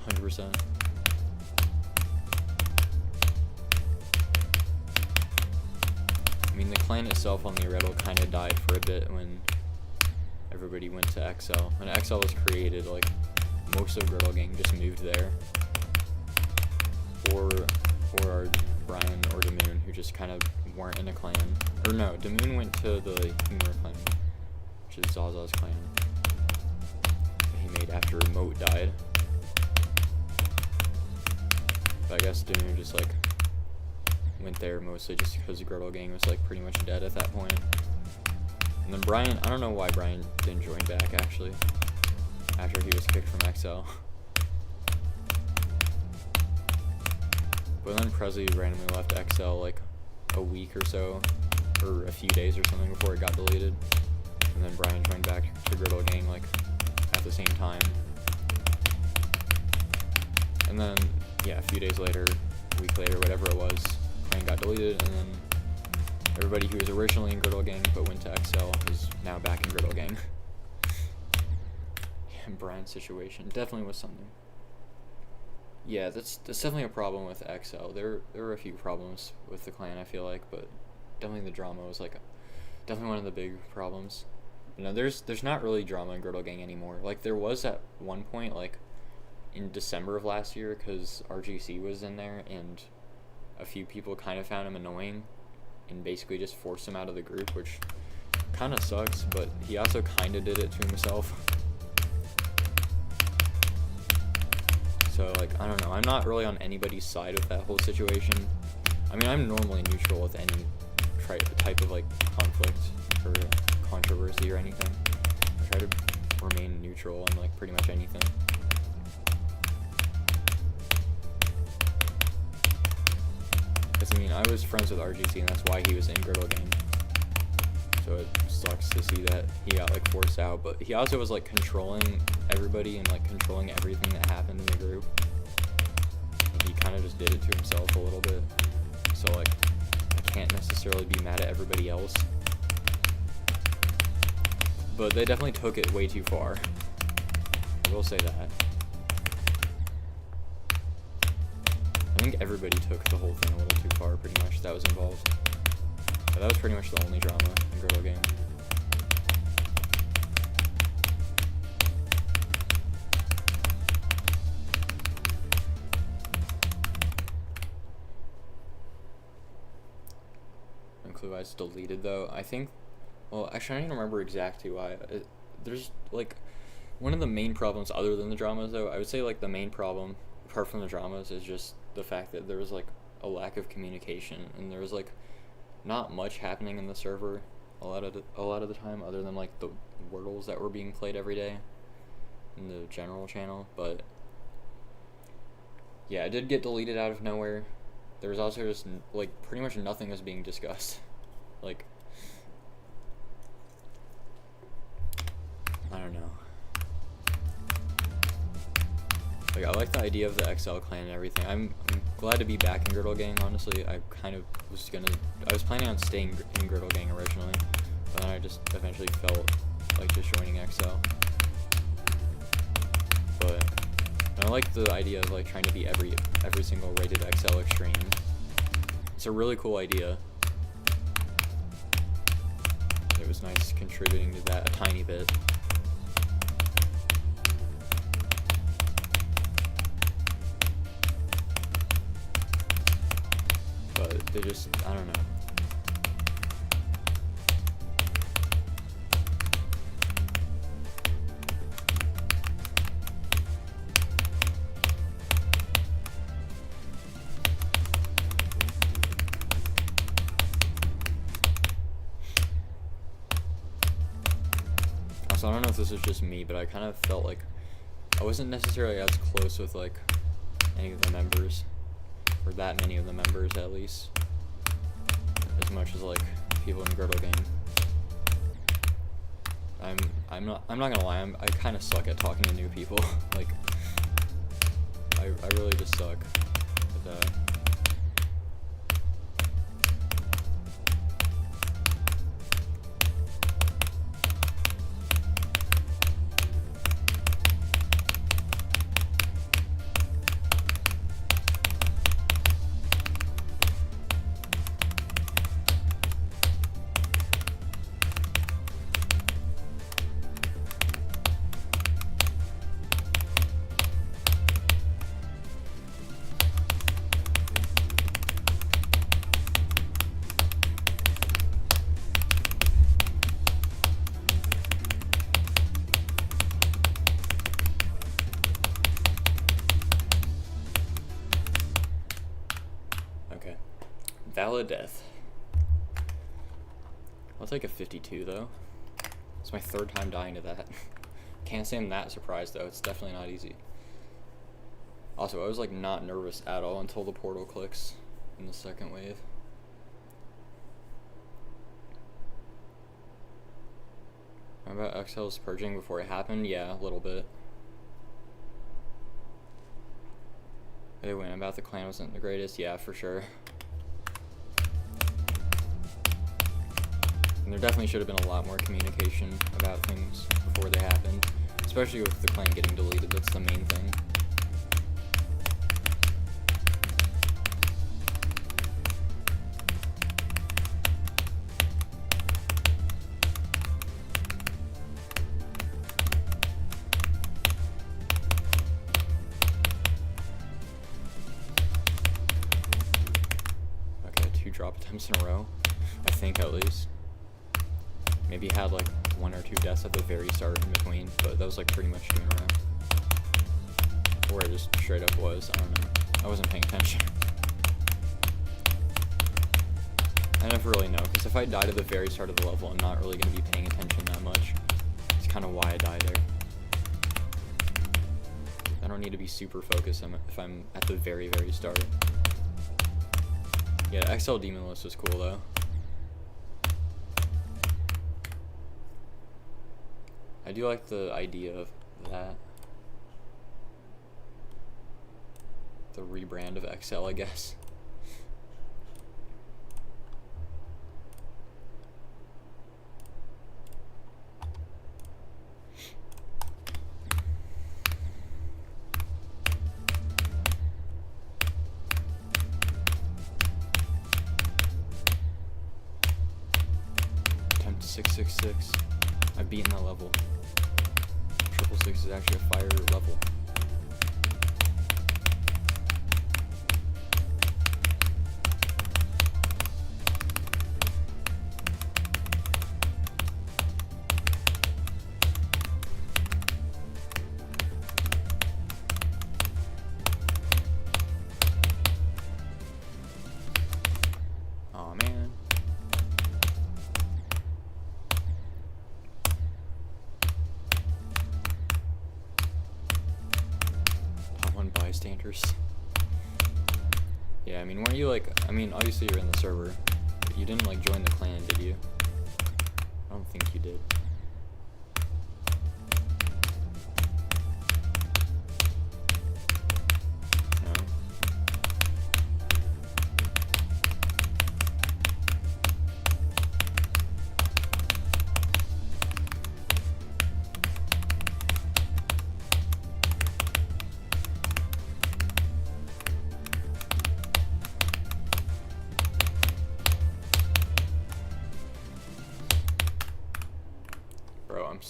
100%. I mean, the clan itself on the Irreddle kind of died for a bit when everybody went to XL. When XL was created, like, most of Girdle Gang just moved there. Or Brian or Damoon, who just kind of weren't in a clan. Or no, Damoon went to the Humor clan, which is Zaza's clan, that he made after Moat died. But I guess Damoon just like went there mostly just because the Girdle Gang was like pretty much dead at that point. And then Brian, I don't know why Brian didn't join back actually, after he was kicked from XL. But then Presley randomly left XL like a week or so, or a few days or something before it got deleted. And then Brian joined back to Girdle Gang like at the same time. And then, yeah, a few days later, a week later, whatever it was, Clan got deleted, and then everybody who was originally in Girdle Gang but went to XL is now back in Girdle Gang. Yeah, Brian's situation definitely was something. Yeah, that's definitely a problem with XL. There were a few problems with the clan, I feel like, but definitely the drama was like definitely one of the big problems. You know, there's not really drama in Girdle Gang anymore. Like there was at one point, like in December of last year, because RGC was in there, and a few people kind of found him annoying, and basically just forced him out of the group, which kind of sucks. But he also kind of did it to himself. So, like, I don't know. I'm not really on anybody's side with that whole situation. I mean, I'm normally neutral with any type of, like, conflict or controversy or anything. I try to remain neutral on, like, pretty much anything. Because, I mean, I was friends with RGC, and that's why he was in Girdle Gang. So it sucks to see that he got, like, forced out. But he also was, like, controlling everybody and, like, controlling everything that happened in the group. And he kind of just did it to himself a little bit. So, like, I can't necessarily be mad at everybody else. But they definitely took it way too far. I will say that. I think everybody took the whole thing a little too far, pretty much, that was involved. But that was pretty much the only drama in Girdle Gang. No clue why it's deleted, though. I think, well, actually, I don't even remember exactly why. There's, like, one of the main problems, other than the dramas, though, I would say, like, the main problem, apart from the dramas, is just the fact that there was, like, a lack of communication, and there was, like, not much happening in the server a lot of the time, other than like the Wordles that were being played every day in the general channel. But yeah, it did get deleted out of nowhere. There was also just like pretty much nothing was being discussed. Like, I don't know. Like, I like the idea of the XL clan and everything. I'm glad to be back in Girdle Gang, honestly. I was planning on staying in Girdle Gang originally, but then I just eventually felt like just joining XL. But I like the idea of like trying to be every single rated XL extreme. It's a really cool idea. It was nice contributing to that a tiny bit. But they just, I don't know. So I don't know if this was just me, but I kind of felt like I wasn't necessarily as close with like any of the members, or that many of the members at least, as much as like people in Girdle Gang. I'm not gonna lie, I kind of suck at talking to new people. Like I really just suck at that. Okay. Valid death. I'll take a 52 though. It's my third time dying to that. Can't say I'm that surprised though. It's definitely not easy. Also, I was like not nervous at all until the portal clicks in the second wave. Remember about XL's purging before it happened? Yeah, a little bit. Hey, when about the clan wasn't the greatest? Yeah, for sure. And there definitely should have been a lot more communication about things before they happened, especially with the clan getting deleted. That's the main thing. Okay, 2 drop attempts in a row, I think at least. Maybe had like 1 or 2 deaths at the very start in between, but that was like pretty much 2 in a row. Or it just straight up was, I don't know. I wasn't paying attention. I never really know, because if I died at the very start of the level, I'm not really going to be paying attention that much. It's kind of why I die there. I don't need to be super focused if I'm at the very, very start. Yeah, XL Demon List was cool though. I do like the idea of that. The rebrand of XL, I guess. Attempt 666. I've beaten that level. 666 is actually a fire level. Aw, man. Bystanders. Yeah, I mean, weren't you like, I mean, obviously you're in the server, but you didn't like join the clan, did you? I don't think you did.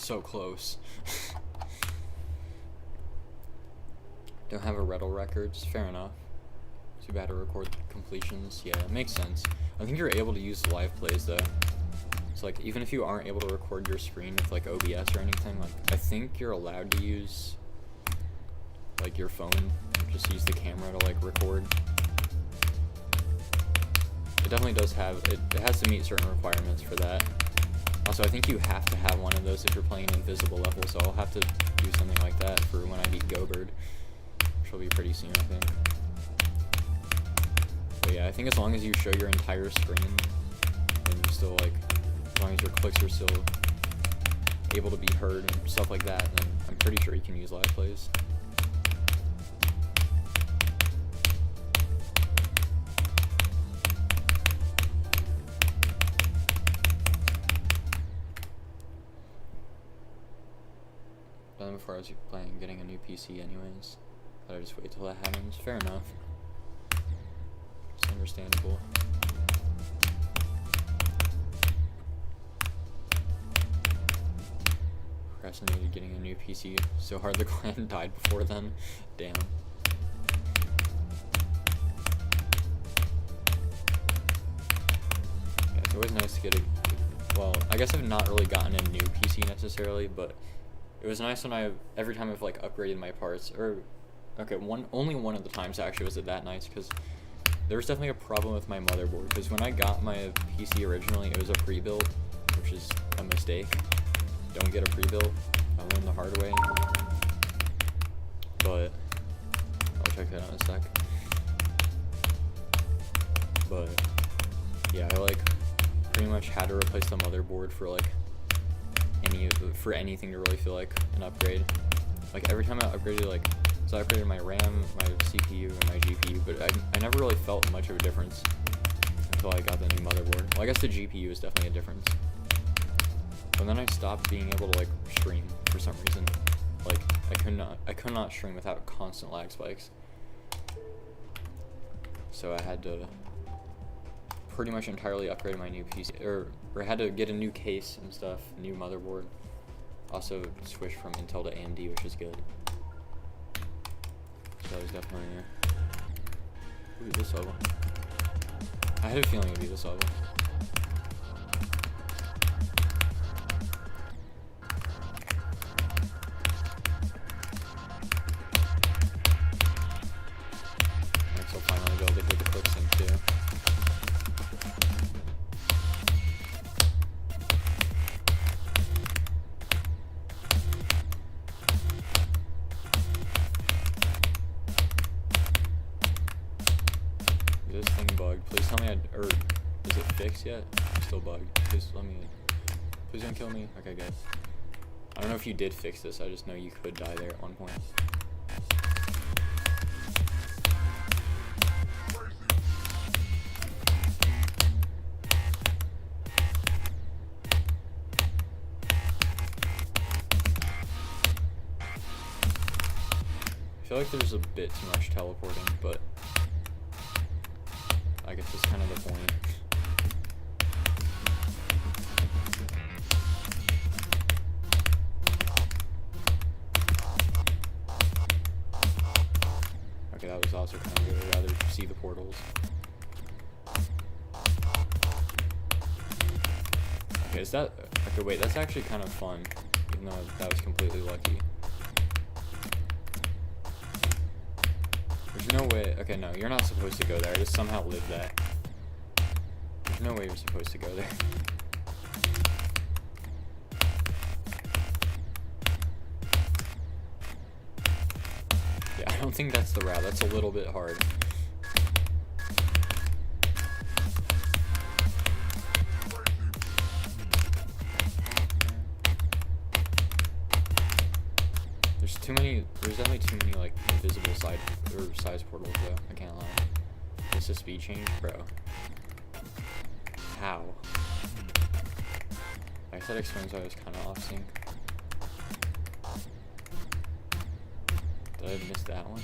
so close. Don't have a Rettle records. Fair enough. Too bad to record completions. Yeah, it makes sense. I think you're able to use live plays though. So like, even if you aren't able to record your screen with like OBS or anything, like I think you're allowed to use like your phone, just use the camera to like record. It definitely does have, it has to meet certain requirements for that. Also, I think you have to have one of those if you're playing an invisible level, so I'll have to do something like that for when I beat GoBird, which will be pretty soon, I think. But yeah, I think as long as you show your entire screen, and you still like, as long as your clicks are still able to be heard and stuff like that, then I'm pretty sure you can use live plays. But then before I was planning on getting a new PC anyways, but I just wait till that happens. Fair enough. It's understandable. Procrastinated getting a new PC so hard the clan died before then. Damn. Yeah, it's always nice to get a, well, I guess I've not really gotten a new PC necessarily, but it was nice when every time I've like upgraded my parts, or, okay, only one of the times actually was it that nice, because there was definitely a problem with my motherboard, because when I got my PC originally, it was a pre-built, which is a mistake. Don't get a pre-built. I learned the hard way. But I'll check that out in a sec. But yeah, I like pretty much had to replace the motherboard for like anything to really feel like an upgrade. Like every time I upgraded, like, so I upgraded my RAM, my CPU, and my GPU, but I never really felt much of a difference until I got the new motherboard. Well, I guess the GPU is definitely a difference. But then I stopped being able to like stream for some reason. Like I could not stream without constant lag spikes. So I had to pretty much entirely upgrade my new PC, or I had to get a new case and stuff, new motherboard. Also switched from Intel to AMD, which is good. So that was definitely ooh, this level. I had a feeling it'd be this level. Next I'll finally be able to hit the quick sync too. This thing bugged. Please tell me or is it fixed yet? I'm still bugged. Please don't kill me. Okay, good. I don't know if you did fix this, I just know you could die there at one point. I feel like there's a bit too much teleporting, but I guess that's kind of the point. Okay, that was also kind of good. I'd rather see the portals. Okay, is that... Okay, wait, that's actually kind of fun, even though that was completely lucky. There's no way... Okay, no, you're not supposed to go there. I just somehow lived that. There's no way you're supposed to go there. Yeah, I don't think that's the route. That's a little bit hard. There's definitely too many like invisible size portals though, I can't lie. Just a speed change, bro. How? I guess that explains why I was kinda off sync. Did I miss that one?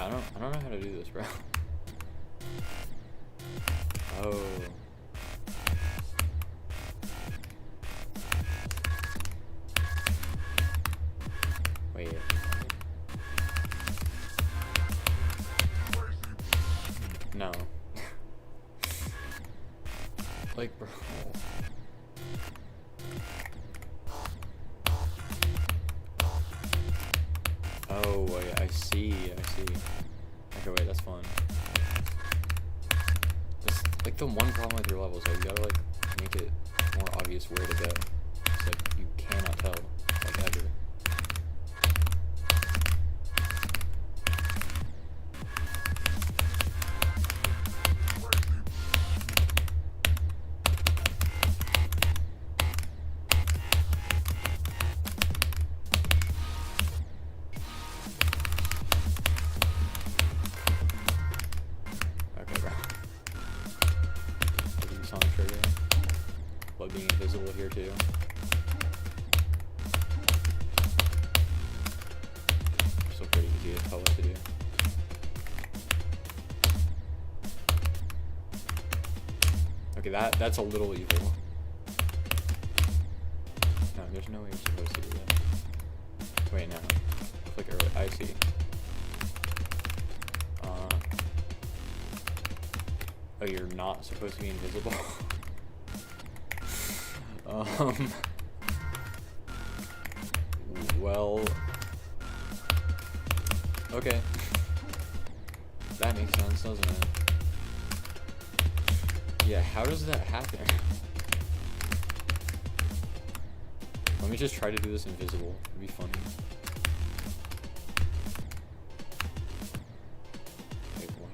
Yeah, I don't know how to do this, bro. Oh. Wait. No. Like, bro. Oh, wait, I see. Okay, wait, that's fun. That's, like, the one problem with your levels, like, you gotta, like, make it more obvious where to go. It's like, you cannot tell, like, ever. But being invisible here too. Still pretty easy to tell what to do. Okay, that's a little evil. No, there's no way you're supposed to do that. Wait, no. Click early. I see. Oh, you're not supposed to be invisible. Well, okay. That makes sense, doesn't it? Yeah, how does that happen? Let me just try to do this invisible. It'd be funny. Wait, what?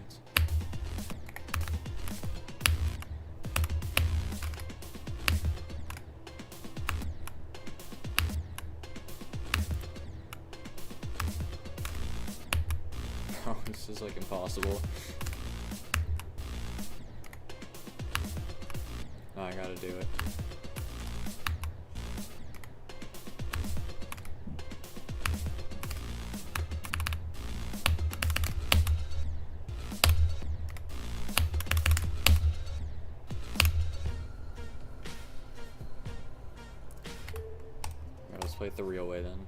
Oh, this is like impossible. No, I gotta do it. Alright, let's play it the real way then.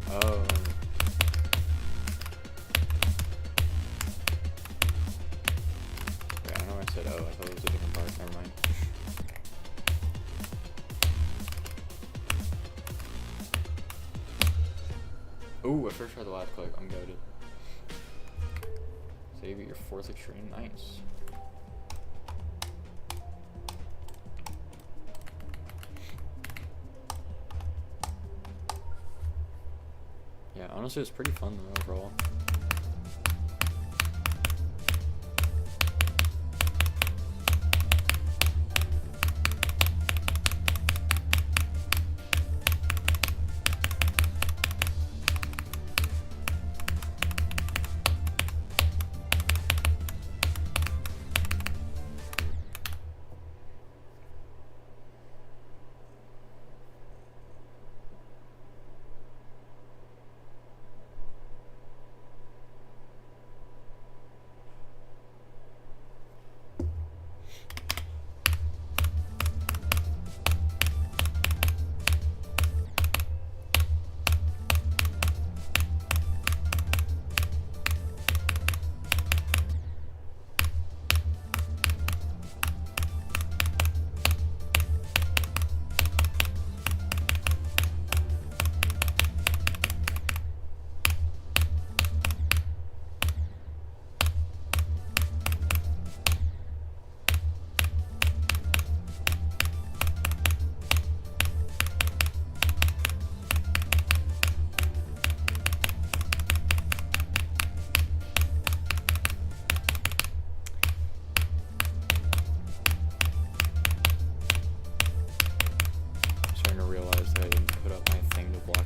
Oh. Wait, I don't know why I said oh. I thought it was a different part. Never mind. Ooh, I first tried the last click. I'm goated. Save at your 4th extreme. Nice. Yeah, honestly, it's pretty fun though, overall.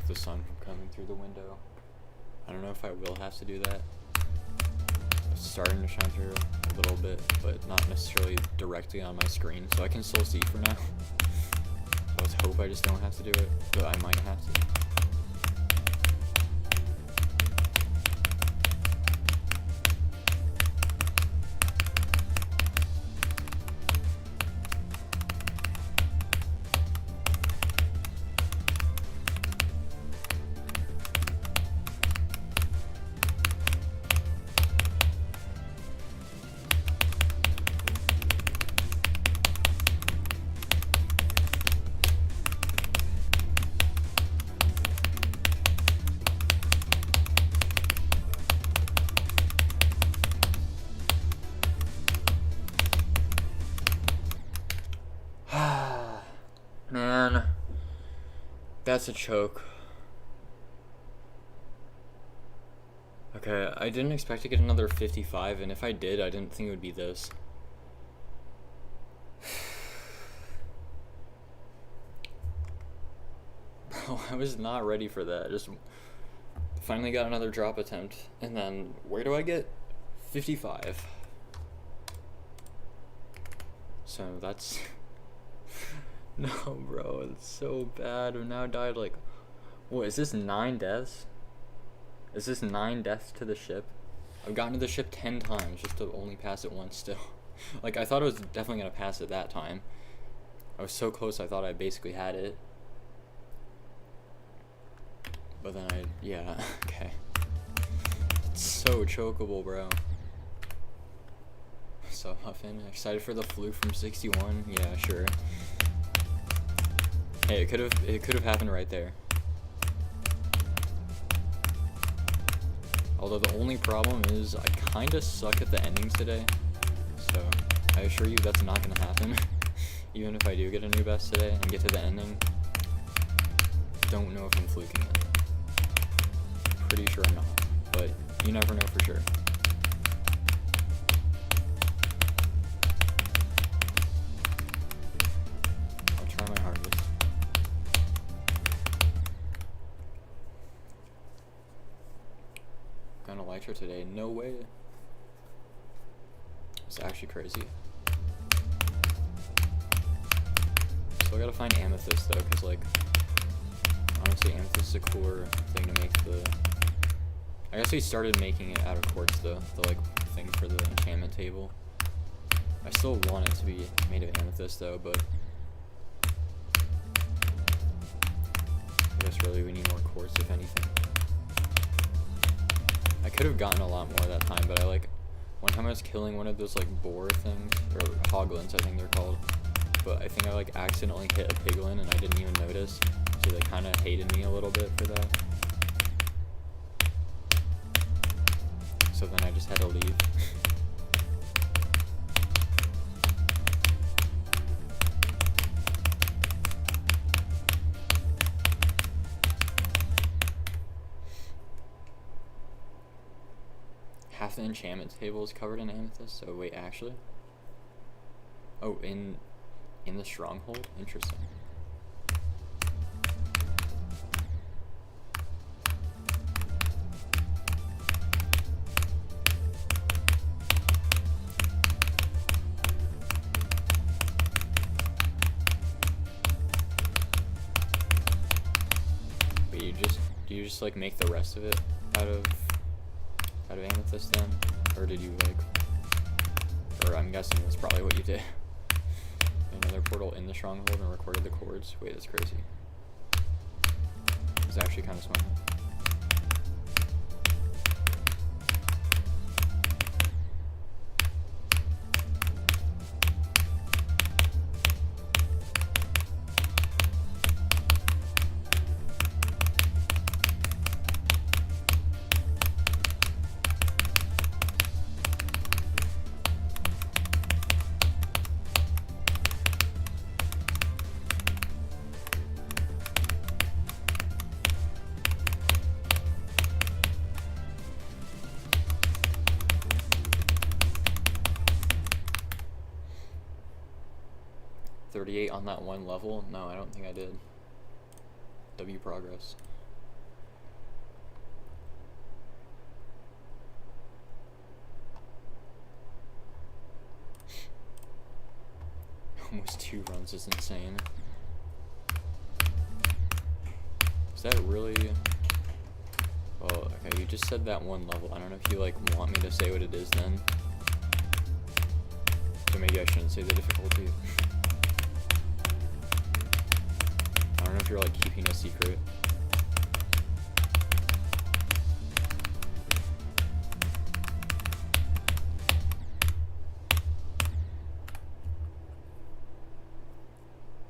The sun from coming through the window. I don't know if I will have to do that. It's starting to shine through a little bit, but not necessarily directly on my screen, so I can still see for now. Let's hope I just don't have to do it, but I might have to. Man, that's a choke. Okay, I didn't expect to get another 55, and if I did, I didn't think it would be this. Bro, I was not ready for that. Just finally got another drop attempt, and then where do I get 55? So that's... No, bro, it's so bad. I've now died like... What, is this 9 deaths? Is this 9 deaths to the ship? I've gotten to the ship 10 times just to only pass it once still. Like, I thought I was definitely going to pass it that time. I was so close I thought I basically had it. But then yeah, okay. It's so chokeable, bro. So, Huffin, excited for the fluke from 61? Yeah, sure. Hey, it could have happened right there. Although the only problem is I kinda suck at the endings today. So I assure you that's not gonna happen. Even if I do get a new best today and get to the ending. Don't know if I'm fluking it. Pretty sure I'm not. But you never know for sure. I'll try my hardest. Got an elytra today. No way. It's actually crazy. So I gotta find amethyst though, cause like honestly amethyst is a cooler thing to make the... I guess we started making it out of quartz though, the like thing for the enchantment table. I still want it to be made of amethyst though, but I guess really we need more quartz if anything. I could have gotten a lot more that time, but one time I was killing one of those like boar things, or hoglins I think they're called, but I think I like accidentally hit a piglin and I didn't even notice, so they kind of hated me a little bit for that. So then I just had to leave. Half the enchantment table is covered in amethyst. So wait, actually? Oh, in the stronghold? Interesting. But do you just like make the rest of it out of amethyst then? Or did you or I'm guessing that's probably what you did. Another portal in the stronghold and recorded the chords. Wait, that's crazy. It's actually kind of smart. 38 on that one level? No, I don't think I did. W progress. Almost 2 runs is insane. Is that really... Well, okay, you just said that one level. I don't know if you, like, want me to say what it is then. So maybe I shouldn't say the difficulty. I don't know if you're, like, keeping a secret.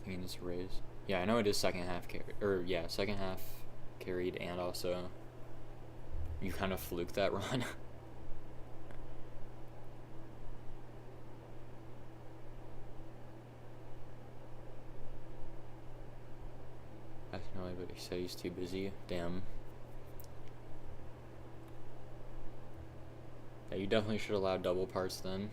I mean, it's raise. Yeah, I know it is second half second half carried, and also you kind of fluked that run. That's no way, but he said he's too busy. Damn. Yeah, you definitely should allow double parts then.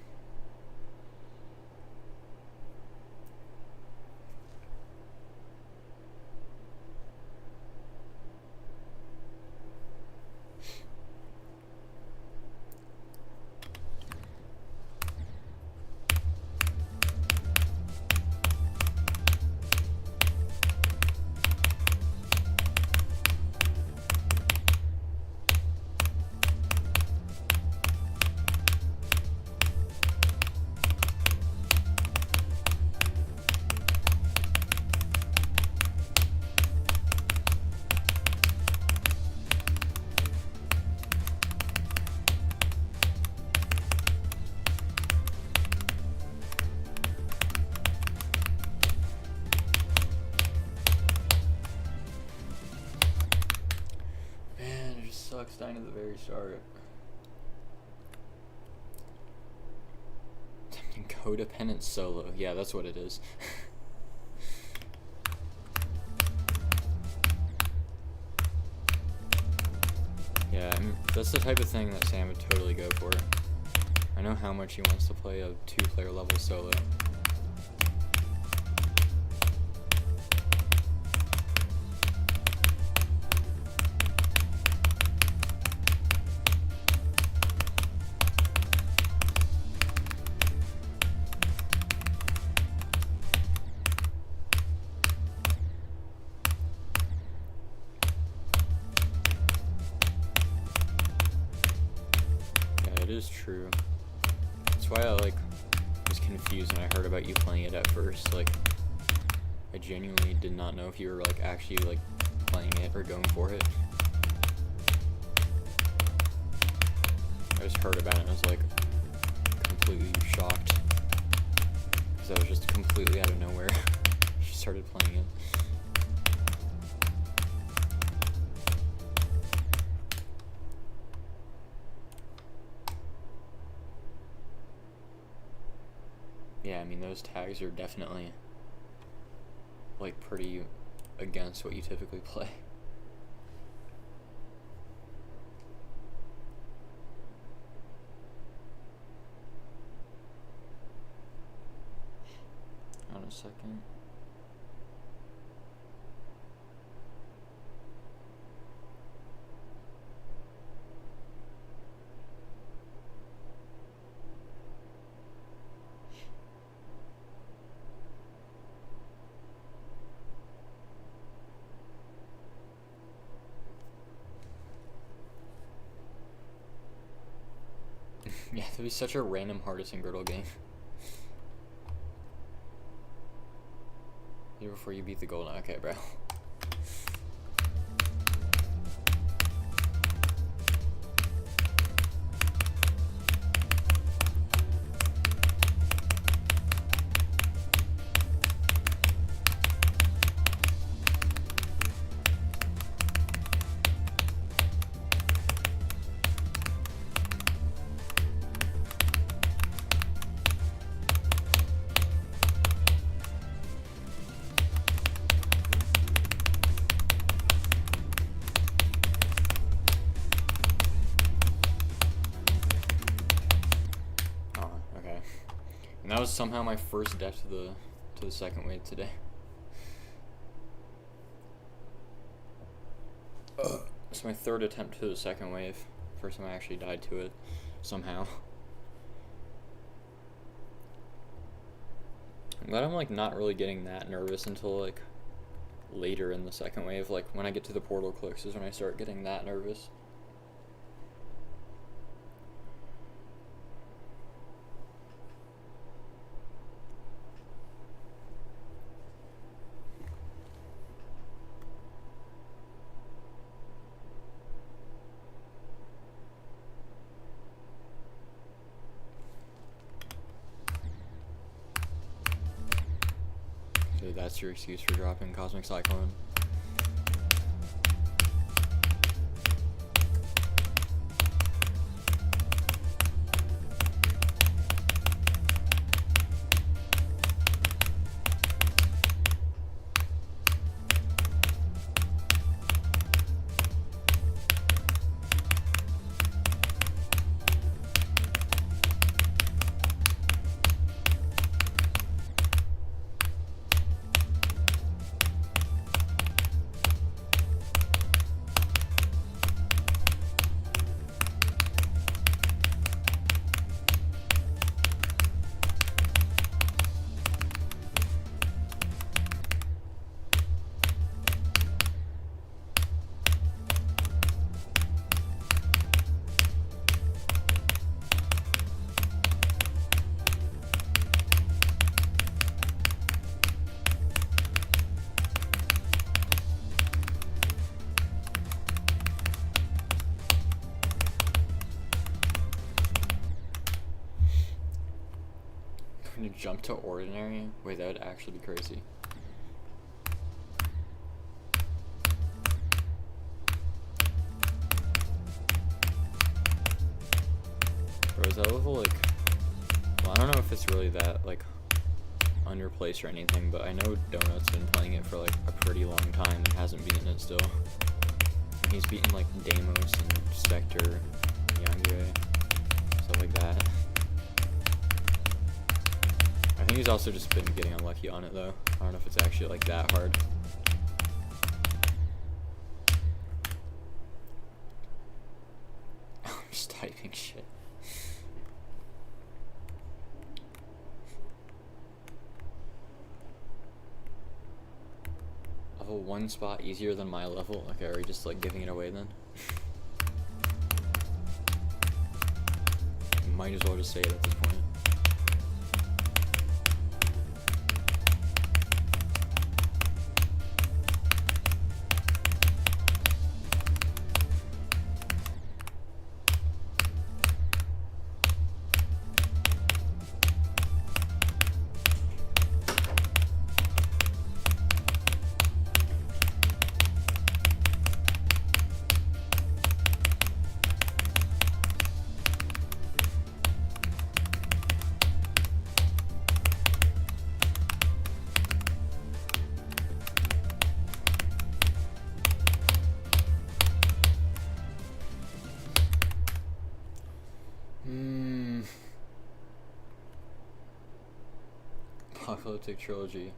Sucks dying at the very start. Attempting codependent solo. Yeah, that's what it is. Yeah, that's the type of thing that Sam would totally go for. I know how much he wants to play a 2-player level solo. It is true. That's why I was confused when I heard about you playing it at first. Like, I genuinely did not know if you were actually playing it or going for it. I just heard about it and I was completely shocked because I was just completely out of nowhere. She started playing it. Yeah, I mean, those tags are definitely, pretty against what you typically play. Hold on a second. Yeah, that'd be such a random hardest and girdle game. Here before you beat the goal. Okay, bro. And that was somehow my first death to the second wave today. It's my third attempt to the second wave. First time I actually died to it somehow. I'm glad I'm not really getting that nervous until later in the second wave. Like when I get to the portal clicks is when I start getting that nervous. So that's your excuse for dropping Cosmic Cyclone. To jump to ordinary? Wait, that would actually be crazy. Bro, is that level like... Well, I don't know if it's really that like underplaced or anything, but I know Donut's been playing it for like a pretty long time and hasn't beaten it still. And he's beaten like Deimos and Spectre, Yangre, stuff like that. I think he's also just been getting unlucky on it though. I don't know if it's actually like that hard. I'm just typing shit. Level 1 spot easier than my level? Okay, are we just like giving it away then? Might as well just say it at this point. Apocalyptic Trilogy.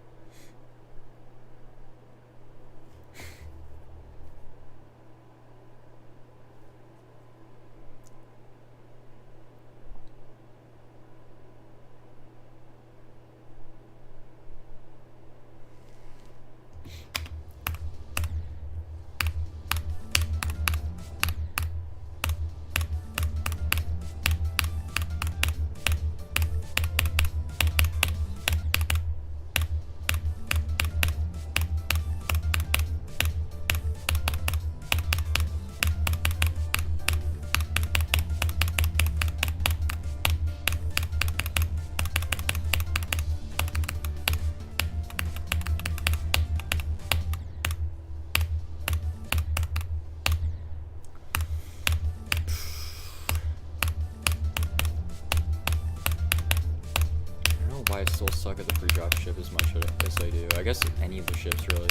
I still suck at the pre-drop ship as much as I do. I guess any of the ships really.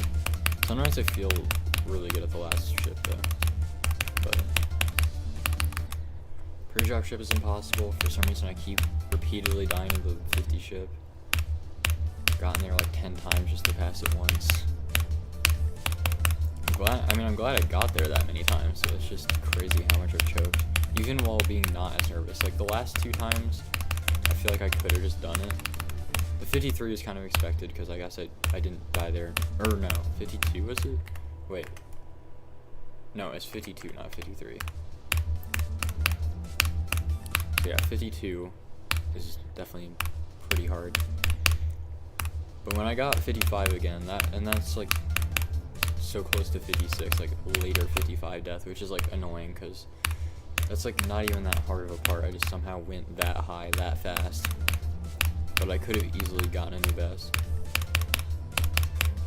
Sometimes I feel really good at the last ship though. But pre-drop ship is impossible. For some reason I keep repeatedly dying to the 50 ship. Gotten there like 10 times just to pass it once. I'm glad I got there that many times, so it's just crazy how much I've choked. Even while being not as nervous. Like the last 2 times, I feel like I could have just done it. The 53 is kind of expected because I guess I didn't die there. Or no, 52 was it? Wait. No, it's 52, not 53. So yeah, 52 is definitely pretty hard. But when I got 55 again, that's like so close to 56, like later 55 death, which is like annoying because that's like not even that hard of a part. I just somehow went that high that fast. But I could have easily gotten a new best.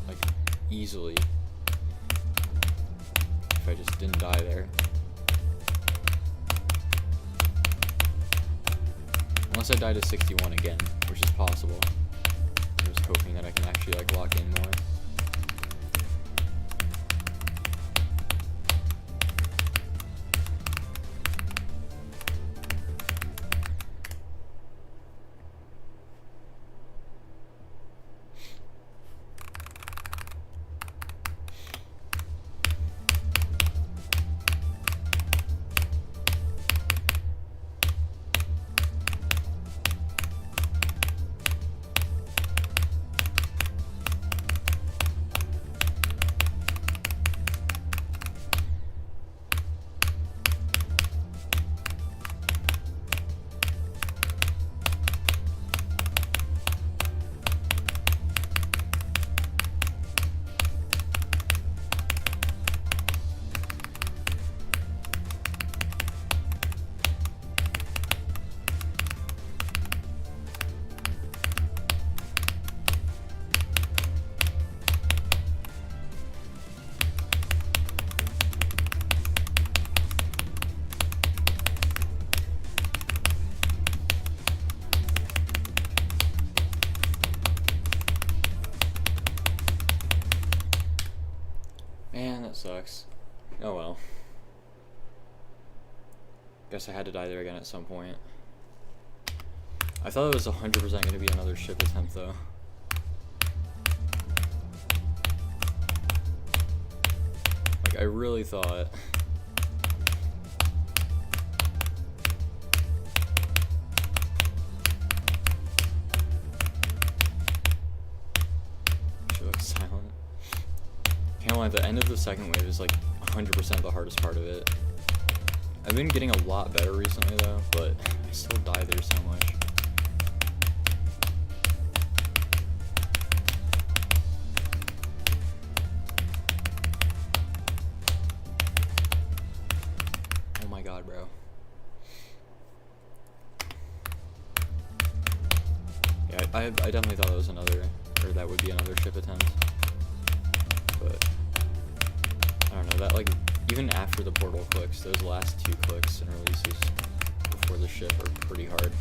Like, easily. If I just didn't die there. Unless I die to 61 again, which is possible. I'm just hoping that I can actually like lock in more. Man, that sucks. Oh well. Guess I had to die there again at some point. I thought it was 100% going to be another ship attempt though. Like, I really thought. She looks silent. Can't lie, the end of the second wave is like 100% the hardest part of it. I've been getting a lot better recently though, but I still die there so much. Oh my god, bro. Yeah, I definitely thought it was another, or that would be another ship attempt. But I don't know, that like, even after the portal clicks, those last two clicks and releases before the ship are pretty hard.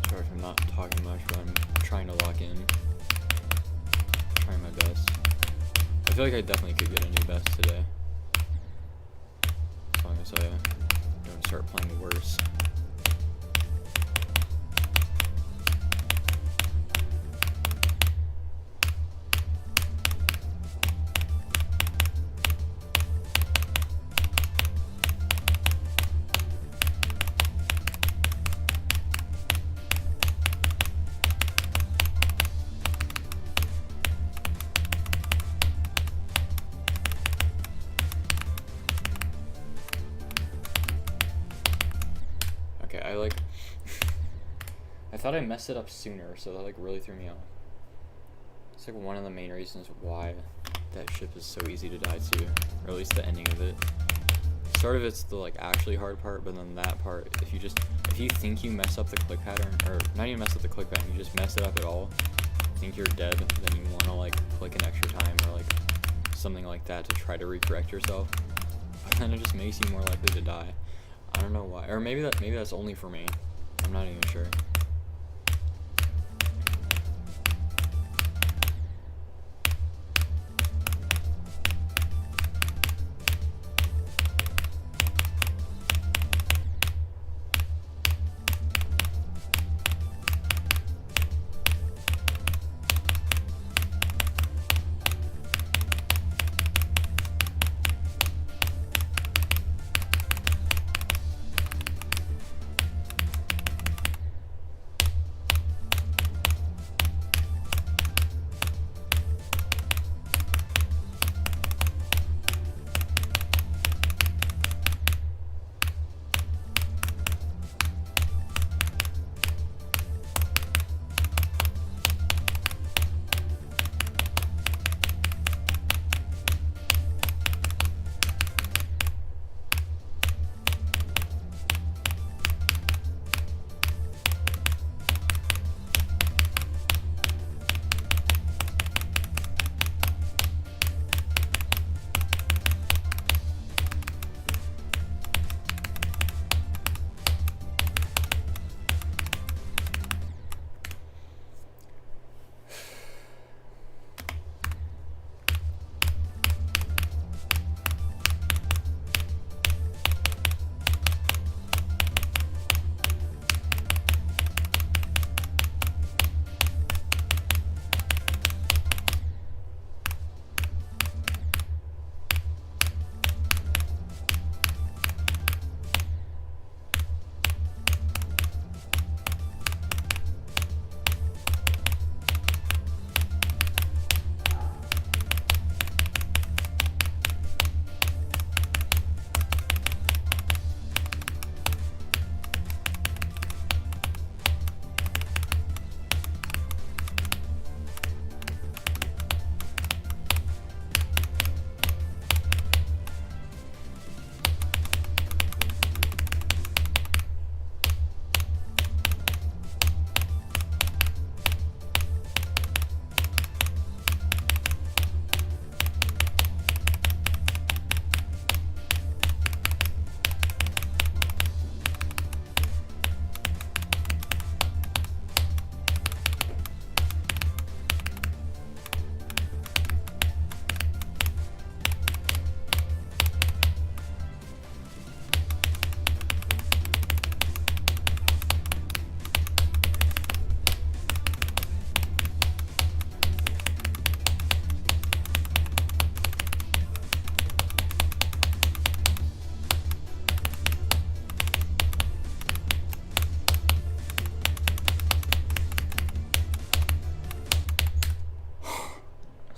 Sorry if I'm not talking much, but I'm trying to lock in. Trying my best. I feel like I definitely could get a new best today. As long as I don't start playing worse. I like I thought I messed it up sooner, so that like really threw me off. It's like one of the main reasons why that ship is so easy to die to, or at least the ending of it. Start of it's the like actually hard part, but then that part, if you think you mess up the click pattern, or not even mess up the click pattern, you just mess it up at all, think you're dead, then you want to like click an extra time or like something like that to try to recorrect yourself. But then it just makes you more likely to die. I don't know why, or maybe that's only for me. I'm not even sure.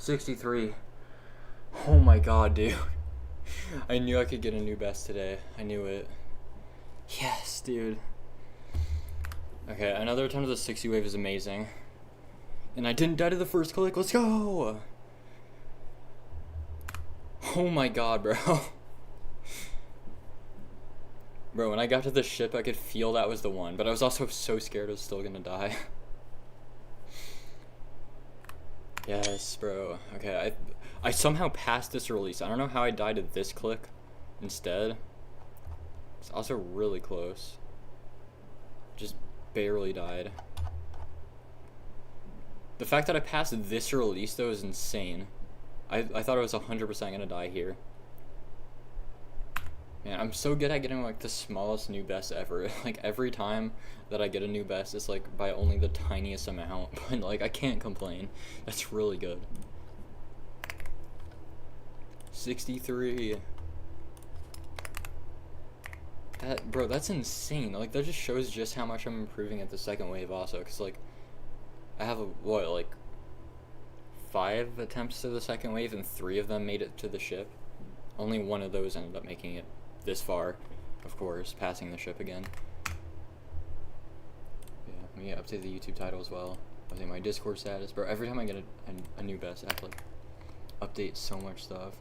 $63. Oh my god, dude. I knew I could get a new best today. I knew it. Yes, dude. Okay, another attempt at the 60 wave is amazing. And I didn't die to the first click. Let's go! Oh my god, bro. Bro, when I got to the ship, I could feel that was the one. But I was also so scared I was still gonna die. Yes, bro. Okay, I somehow passed this release. I don't know how I died to this click instead. It's also really close. Just barely died. The fact that I passed this release, though, is insane. I thought I was 100% gonna die here. Man, I'm so good at getting, like, the smallest new best ever. Like, every time that I get a new best, it's, like, by only the tiniest amount. But, like, I can't complain. That's really good. 63. Bro, that's insane. Like, that just shows just how much I'm improving at the second wave also. Because, like, I have, 5 attempts to the second wave, and 3 of them made it to the ship. Only one of those ended up making it this far, of course, passing the ship again. Let me update the YouTube title as well. Update my Discord status, bro. Every time I get a new best, I have to like update so much stuff.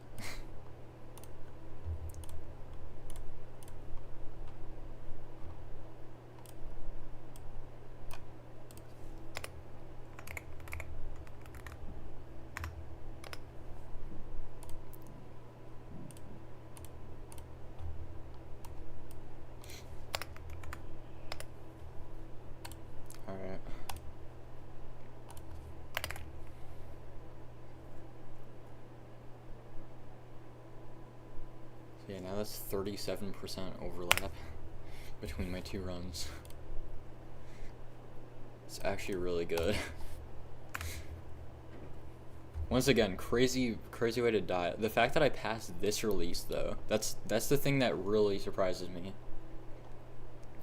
Alright. So yeah, now that's 37% overlap between my two runs. It's actually really good. Once again, crazy way to die. The fact that I passed this release though, that's the thing that really surprises me.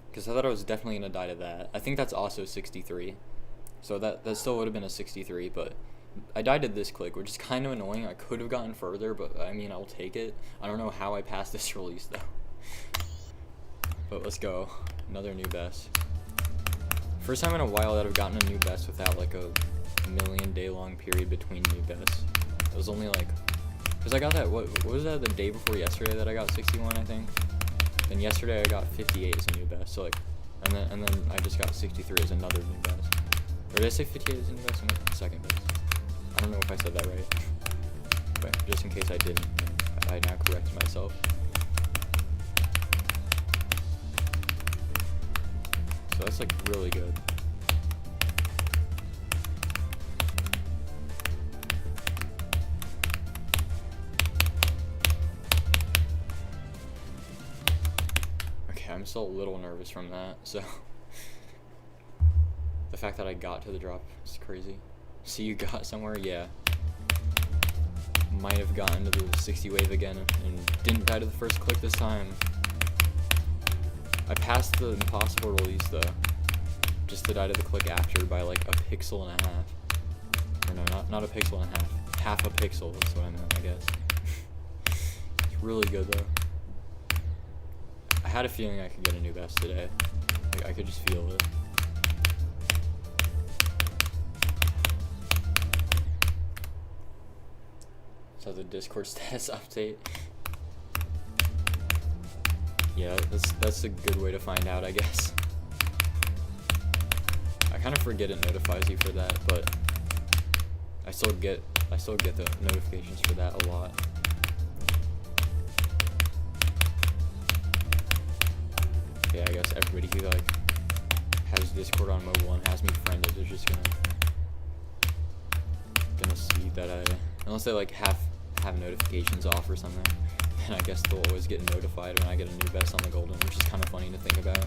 Because I thought I was definitely gonna die to that. I think that's also 63. So that still would have been a 63, but I died to this click, which is kind of annoying. I could have gotten further, but I mean, I'll take it. I don't know how I passed this release though. But let's go. Another new best. First time in a while that I've gotten a new best without like a million day long period between new bests. It was only like, because I got that, what was that, the day before yesterday that I got 61, I think? Then yesterday I got 58 as a new best, so like, and then I just got 63 as another new best. Or did I say 58 as a new best? I meant second best. I don't know if I said that right. But just in case I didn't, I now correct myself. So that's like really good. I'm still a little nervous from that, so the fact that I got to the drop is crazy. See, you got somewhere? Yeah. Might have gotten to the 60 wave again and didn't die to the first click this time. I passed the impossible release though, just to die to the click after by like a pixel and a half. Or no, not a pixel and a half. Half a pixel, that's what I meant, I guess. It's really good though. I had a feeling I could get a new best today. Like, I could just feel it. So the Discord status update. Yeah, that's a good way to find out, I guess. I kind of forget it notifies you for that, but I still get the notifications for that a lot. Yeah, I guess everybody who like has Discord on mobile and has me friended is just gonna see that unless they like have notifications off or something, then I guess they'll always get notified when I get a new best on the golden, which is kind of funny to think about.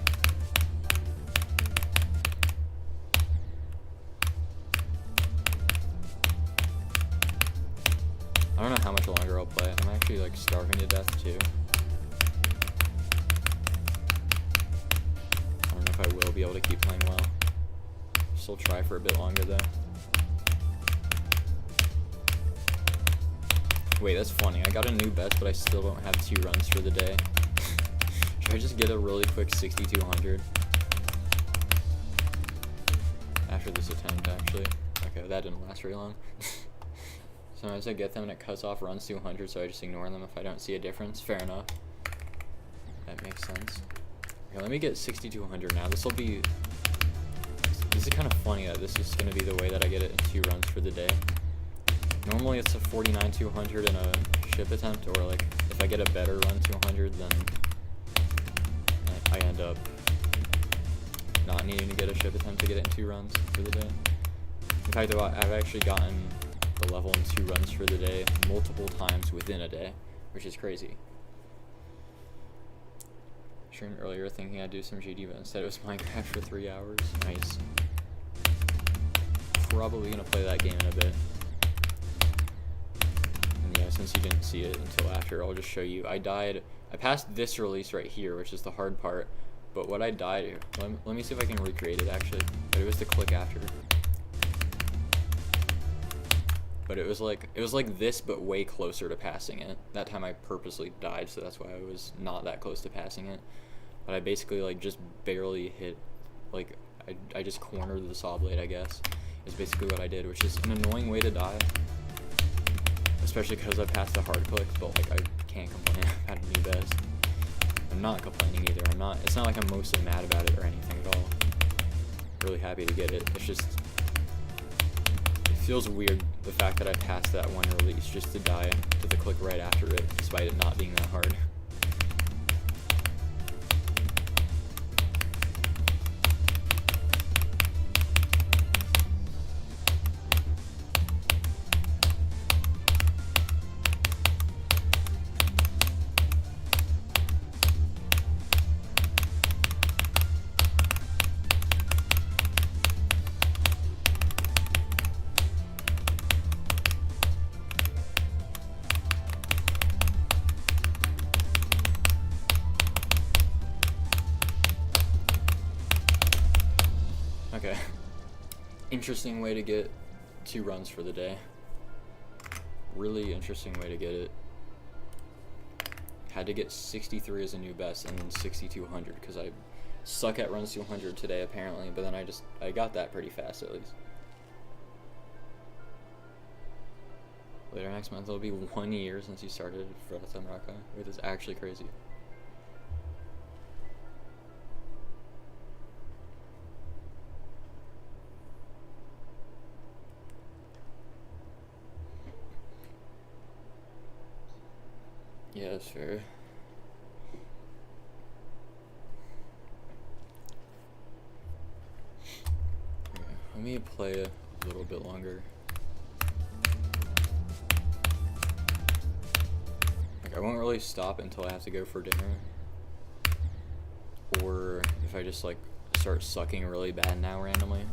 I don't know how much longer I'll play. I'm actually like starving to death too. I will be able to keep playing well. Still try for a bit longer though. Wait, that's funny. I got a new best, but I still don't have 2 runs for the day. Should I just get a really quick 6200 after this attempt, actually? Okay, that didn't last very long. Sometimes I get them and it cuts off runs to 100, so I just ignore them if I don't see a difference. Fair enough. That makes sense. Okay, let me get 6200 now. This is kind of funny that this is going to be the way that I get it in 2 runs for the day. Normally it's a 49-200 in a ship attempt, or like if I get a better run to 100, then I end up not needing to get a ship attempt to get it in 2 runs for the day. In fact, I've actually gotten the level in 2 runs for the day multiple times within a day, which is crazy. Streamed earlier thinking I'd do some GD, but instead it was Minecraft for 3 hours. Nice. Probably gonna play that game in a bit. And yeah, since you didn't see it until after, I'll just show you. I passed this release right here, which is the hard part, but what I died, let me see if I can recreate it actually, but it was the click after. But it was like this, but way closer to passing it. That time I purposely died, so that's why I was not that close to passing it. But I basically like just barely hit, like I just cornered the saw blade, I guess, is basically what I did, which is an annoying way to die. Especially because I passed the hard click, but like I can't complain. I've had a new best. I'm not complaining either. It's not like I'm mostly mad about it or anything at all. Really happy to get it. It's just, it feels weird, the fact that I passed that one release just to die to the click right after it, despite it not being that hard. Okay. Interesting way to get 2 runs for the day. Really interesting way to get it. Had to get 63 as a new best and then 6200 because I suck at runs to 100 today apparently, but then I got that pretty fast at least. Later next month it'll be 1 year since you started for Raka. Wait, that's actually crazy. Yeah, that's fair. Okay, let me play a little bit longer. Like, I won't really stop until I have to go for dinner. Or if I just like start sucking really bad now randomly.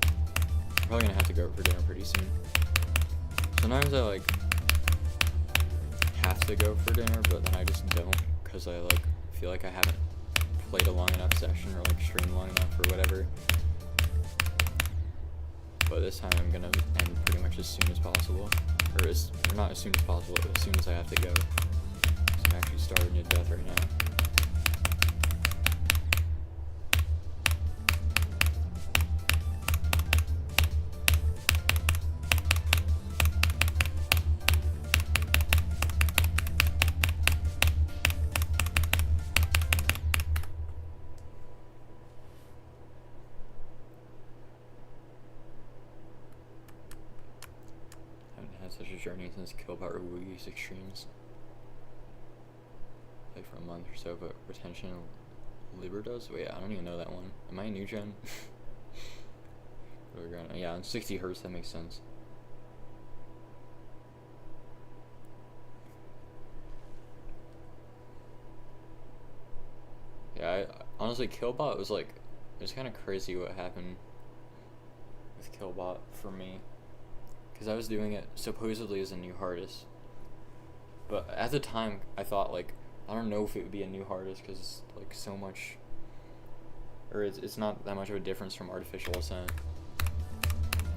I'm probably gonna have to go for dinner pretty soon. Sometimes I like have to go for dinner, but then I just don't, because I like feel like I haven't played a long enough session or like streamed long enough or whatever. But this time I'm gonna end pretty much as soon as possible, or not as soon as possible, but as soon as I have to go. So I'm actually starving to death right now. Such a journey since Killbot or Woogie's extremes. Like for a month or so, but retention Libertas? Wait, I don't even know that one. Am I a new gen? Yeah, on 60 hertz, that makes sense. Yeah, honestly, Killbot was like, it was kind of crazy what happened with Killbot for me. Because I was doing it supposedly as a new hardest. But at the time, I thought, like, I don't know if it would be a new hardest because it's, like, so much... Or it's not that much of a difference from Artificial Ascent.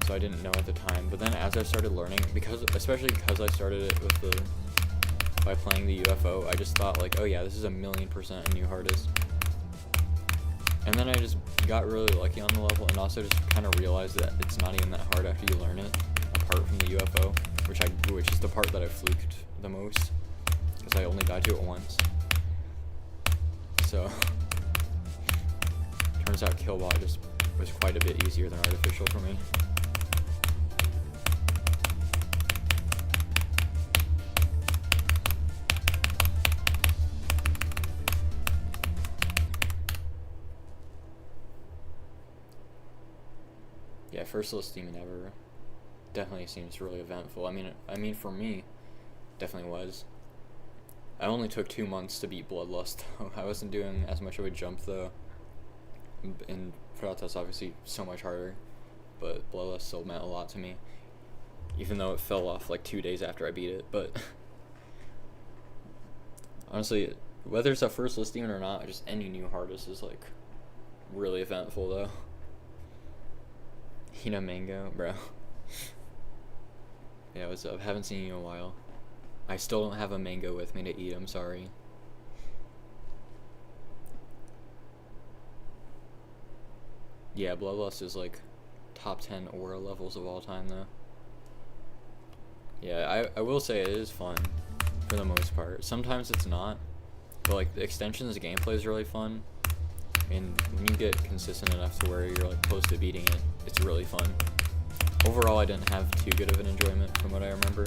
So I didn't know at the time. But then as I started learning, especially because I started it by playing the UFO, I just thought, like, oh yeah, this is 1,000,000% a new hardest. And then I just got really lucky on the level, and also just kind of realized that it's not even that hard after you learn it. Apart from the UFO, which is the part that I fluked the most, because I only died to it once. So turns out Killbot just was quite a bit easier than Artificial for me. Yeah, first list demon ever. Definitely seems really eventful. I mean, for me, definitely was. I only took 2 months to beat Bloodlust, though. I wasn't doing as much of a jump, though. And Shoutout's obviously so much harder, but Bloodlust still meant a lot to me. Even though it fell off like 2 days after I beat it, but... honestly, whether it's a first list demon or not, just any new hardest is, like, really eventful, though. Hina Mango, bro. Yeah, what's up? Haven't seen you in a while. I still don't have a mango with me to eat, I'm sorry. Yeah, Bloodlust is like top 10 aura levels of all time though. Yeah, I will say it is fun for the most part. Sometimes it's not, but like the extensions gameplay is really fun, and when you get consistent enough to where you're like close to beating it, it's really fun. Overall, I didn't have too good of an enjoyment from what I remember,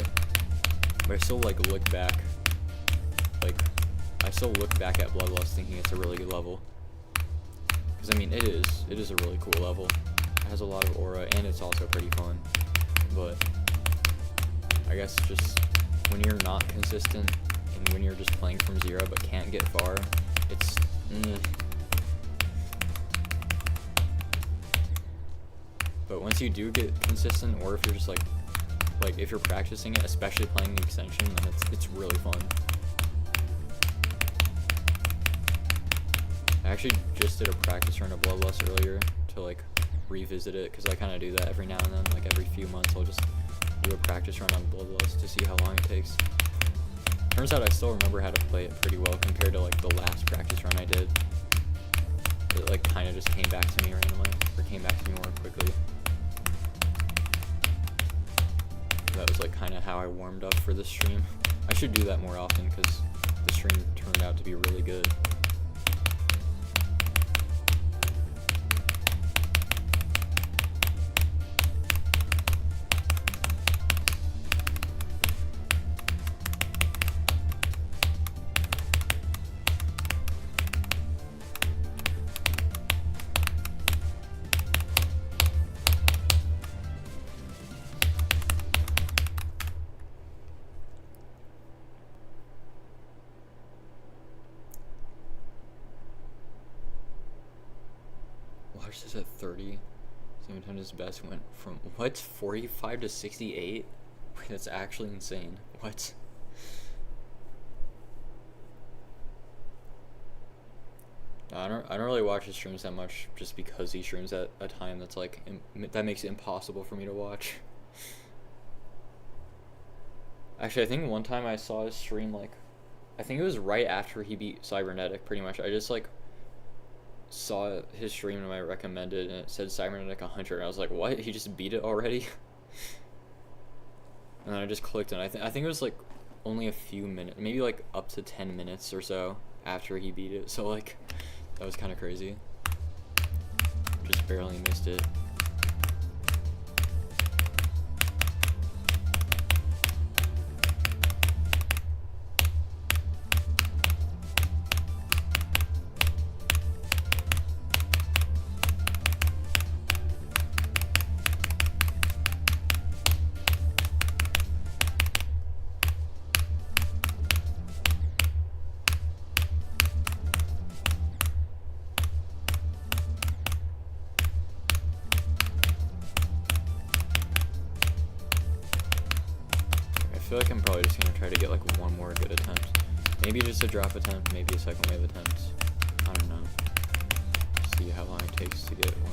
but I still like look back, like I still look back at Bloodlust thinking it's a really good level. Because I mean, it is a really cool level. It has a lot of aura, and it's also pretty fun. But I guess just when you're not consistent, and when you're just playing from zero but can't get far, it's But once you do get consistent, or if you're just like if you're practicing it, especially playing the extension, then it's really fun. I actually just did a practice run of Bloodlust earlier to like revisit it, because I kind of do that every now and then. Like every few months I'll just do a practice run on Bloodlust to see how long it takes. Turns out I still remember how to play it pretty well compared to like the last practice run I did. It like kind of just came back to me randomly, or came back to me more quickly. That was like kind of how I warmed up for this stream. I should do that more often, because the stream turned out to be really good. Watch this at 30. Same time his best went from, what, 45 to 68? Wait, that's actually insane. What? I don't really watch his streams that much, just because he streams at a time that's like that makes it impossible for me to watch. Actually, I think one time I saw his stream, like, I think it was right after he beat Cybernetic, pretty much. I just like saw his stream and I recommended, and it said Cybernetic 100, and I was like, what? He just beat it already? And then I just clicked, and I think it was like only a few minutes, maybe like up to 10 minutes or so after he beat it. So like, that was kind of crazy. Just barely missed it. I feel like I'm probably just gonna try to get like one more good attempt. Maybe just a drop attempt, maybe a second wave attempt. I don't know. See how long it takes to get one.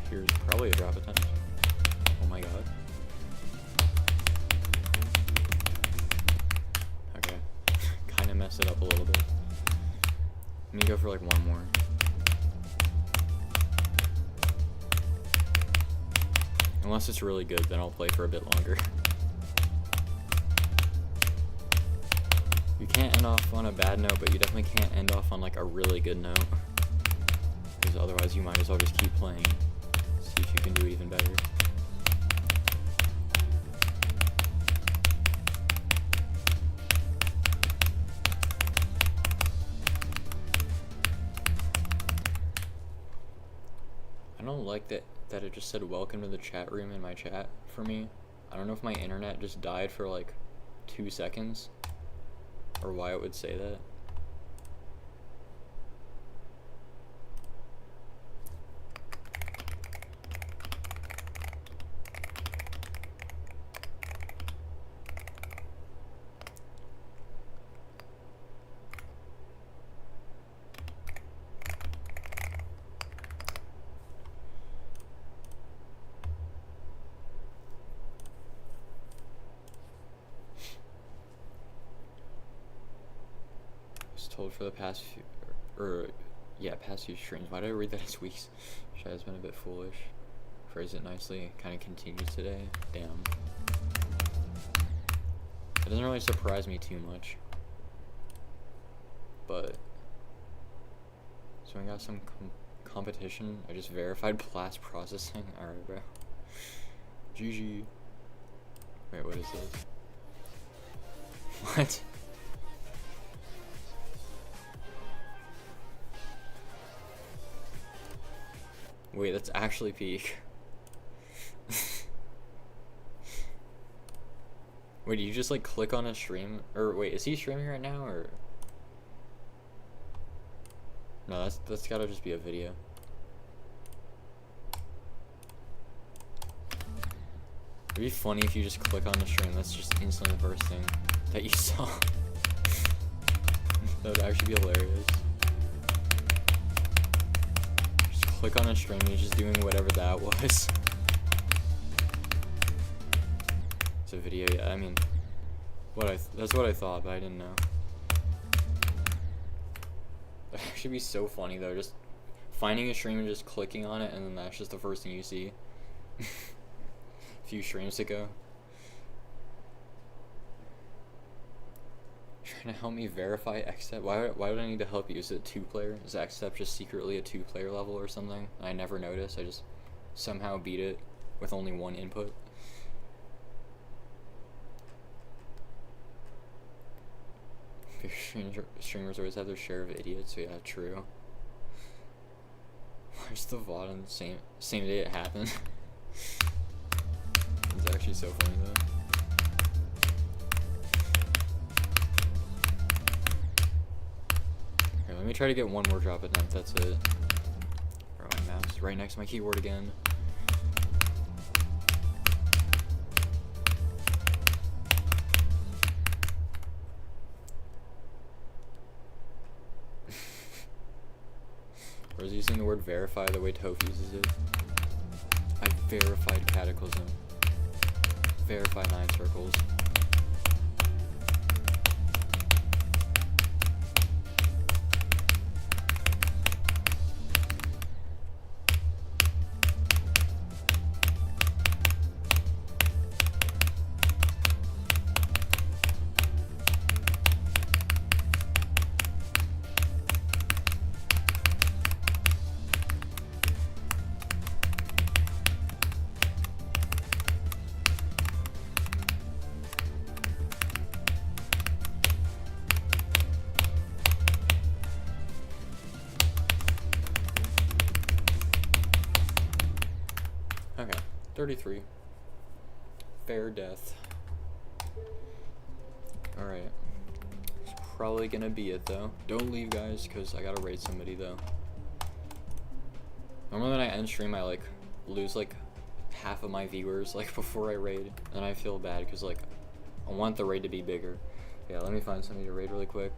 Here's probably a drop attempt. Oh my god. Okay. Kinda messed it up a little bit. Let me go for like one more. Unless it's really good, then I'll play for a bit longer. You can't end off on a bad note, but you definitely can't end off on like a really good note. Because otherwise you might as well just keep playing. See if you can do even better. I don't like that it just said welcome to the chat room in my chat for me. I don't know if my internet just died for like 2 seconds or why it would say that. told for the past few, past few streams. Why did I read that as weeks? Should I have been a bit foolish. Phrase it nicely. Kind of continues today. Damn. It doesn't really surprise me too much. But so I got some competition. I just verified blast processing. Alright, bro. GG. Wait, what is this? What? Wait, that's actually peak. Wait, do you just like click on a stream? Or wait, is he streaming right now or? No, that's gotta just be a video. It'd be funny if you just click on the stream, that's just instantly the first thing that you saw. That would actually be hilarious. Just click on a stream and you're just doing whatever that was. It's a video, yeah, I mean, that's what I thought, but I didn't know. That'd actually be so funny though, just finding a stream and just clicking on it and then that's just the first thing you see. A few streams ago. Trying to help me verify XStep? Why would I need to help you? Is it 2-player? Is XStep just secretly a 2-player level or something? I never noticed. I just somehow beat it with only one input. Streamers always have their share of idiots, so yeah, true. Where's the VOD on the same day it happened? It's actually so funny though. Here, let me try to get one more drop attempt, that's it. Bro, my mouse right next to my keyboard again. Or is he using the word verify the way Toph uses it? I verified Cataclysm. Verify 9 circles. Okay, 33. Fair death. Alright. It's probably gonna be it though. Don't leave, guys, because I gotta raid somebody though. Normally when I end stream, I like lose like half of my viewers like before I raid, and I feel bad because like I want the raid to be bigger. Yeah, let me find somebody to raid really quick.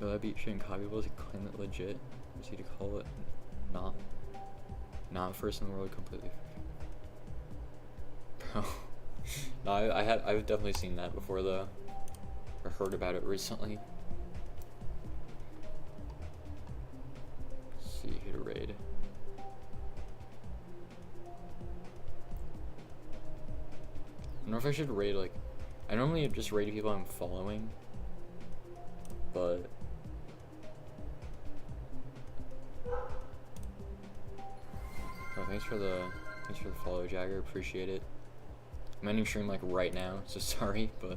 Will that be shouldn't copyable to claim it legit? Or is he to call it not first in the world completely? Bro. No, I've definitely seen that before though. Or heard about it recently. Let's see who to raid. I don't know if I should raid like I normally just raid people I'm following. But oh, thanks for the follow, Jagger. Appreciate it. I'm ending stream like right now, so sorry, but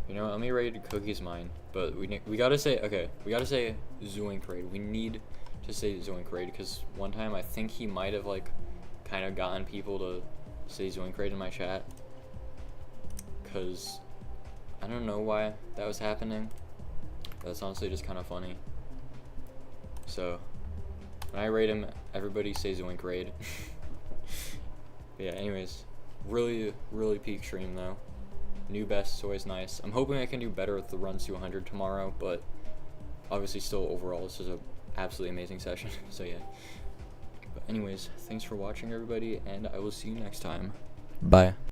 you know what, let me raid Cookie's mine. But we gotta say we gotta say Zoink raid. We need to say Zoink raid because one time I think he might have like kind of gotten people to say Zoink raid in my chat. Cause I don't know why that was happening. That's honestly just kind of funny. So when I raid him, everybody say Zoink raid. Yeah, anyways, really peak stream though. New best is always nice. I'm hoping I can do better with the runs to 100 tomorrow, but obviously still overall this is a absolutely amazing session. So yeah. But anyways, thanks for watching everybody, and I will see you next time. Bye.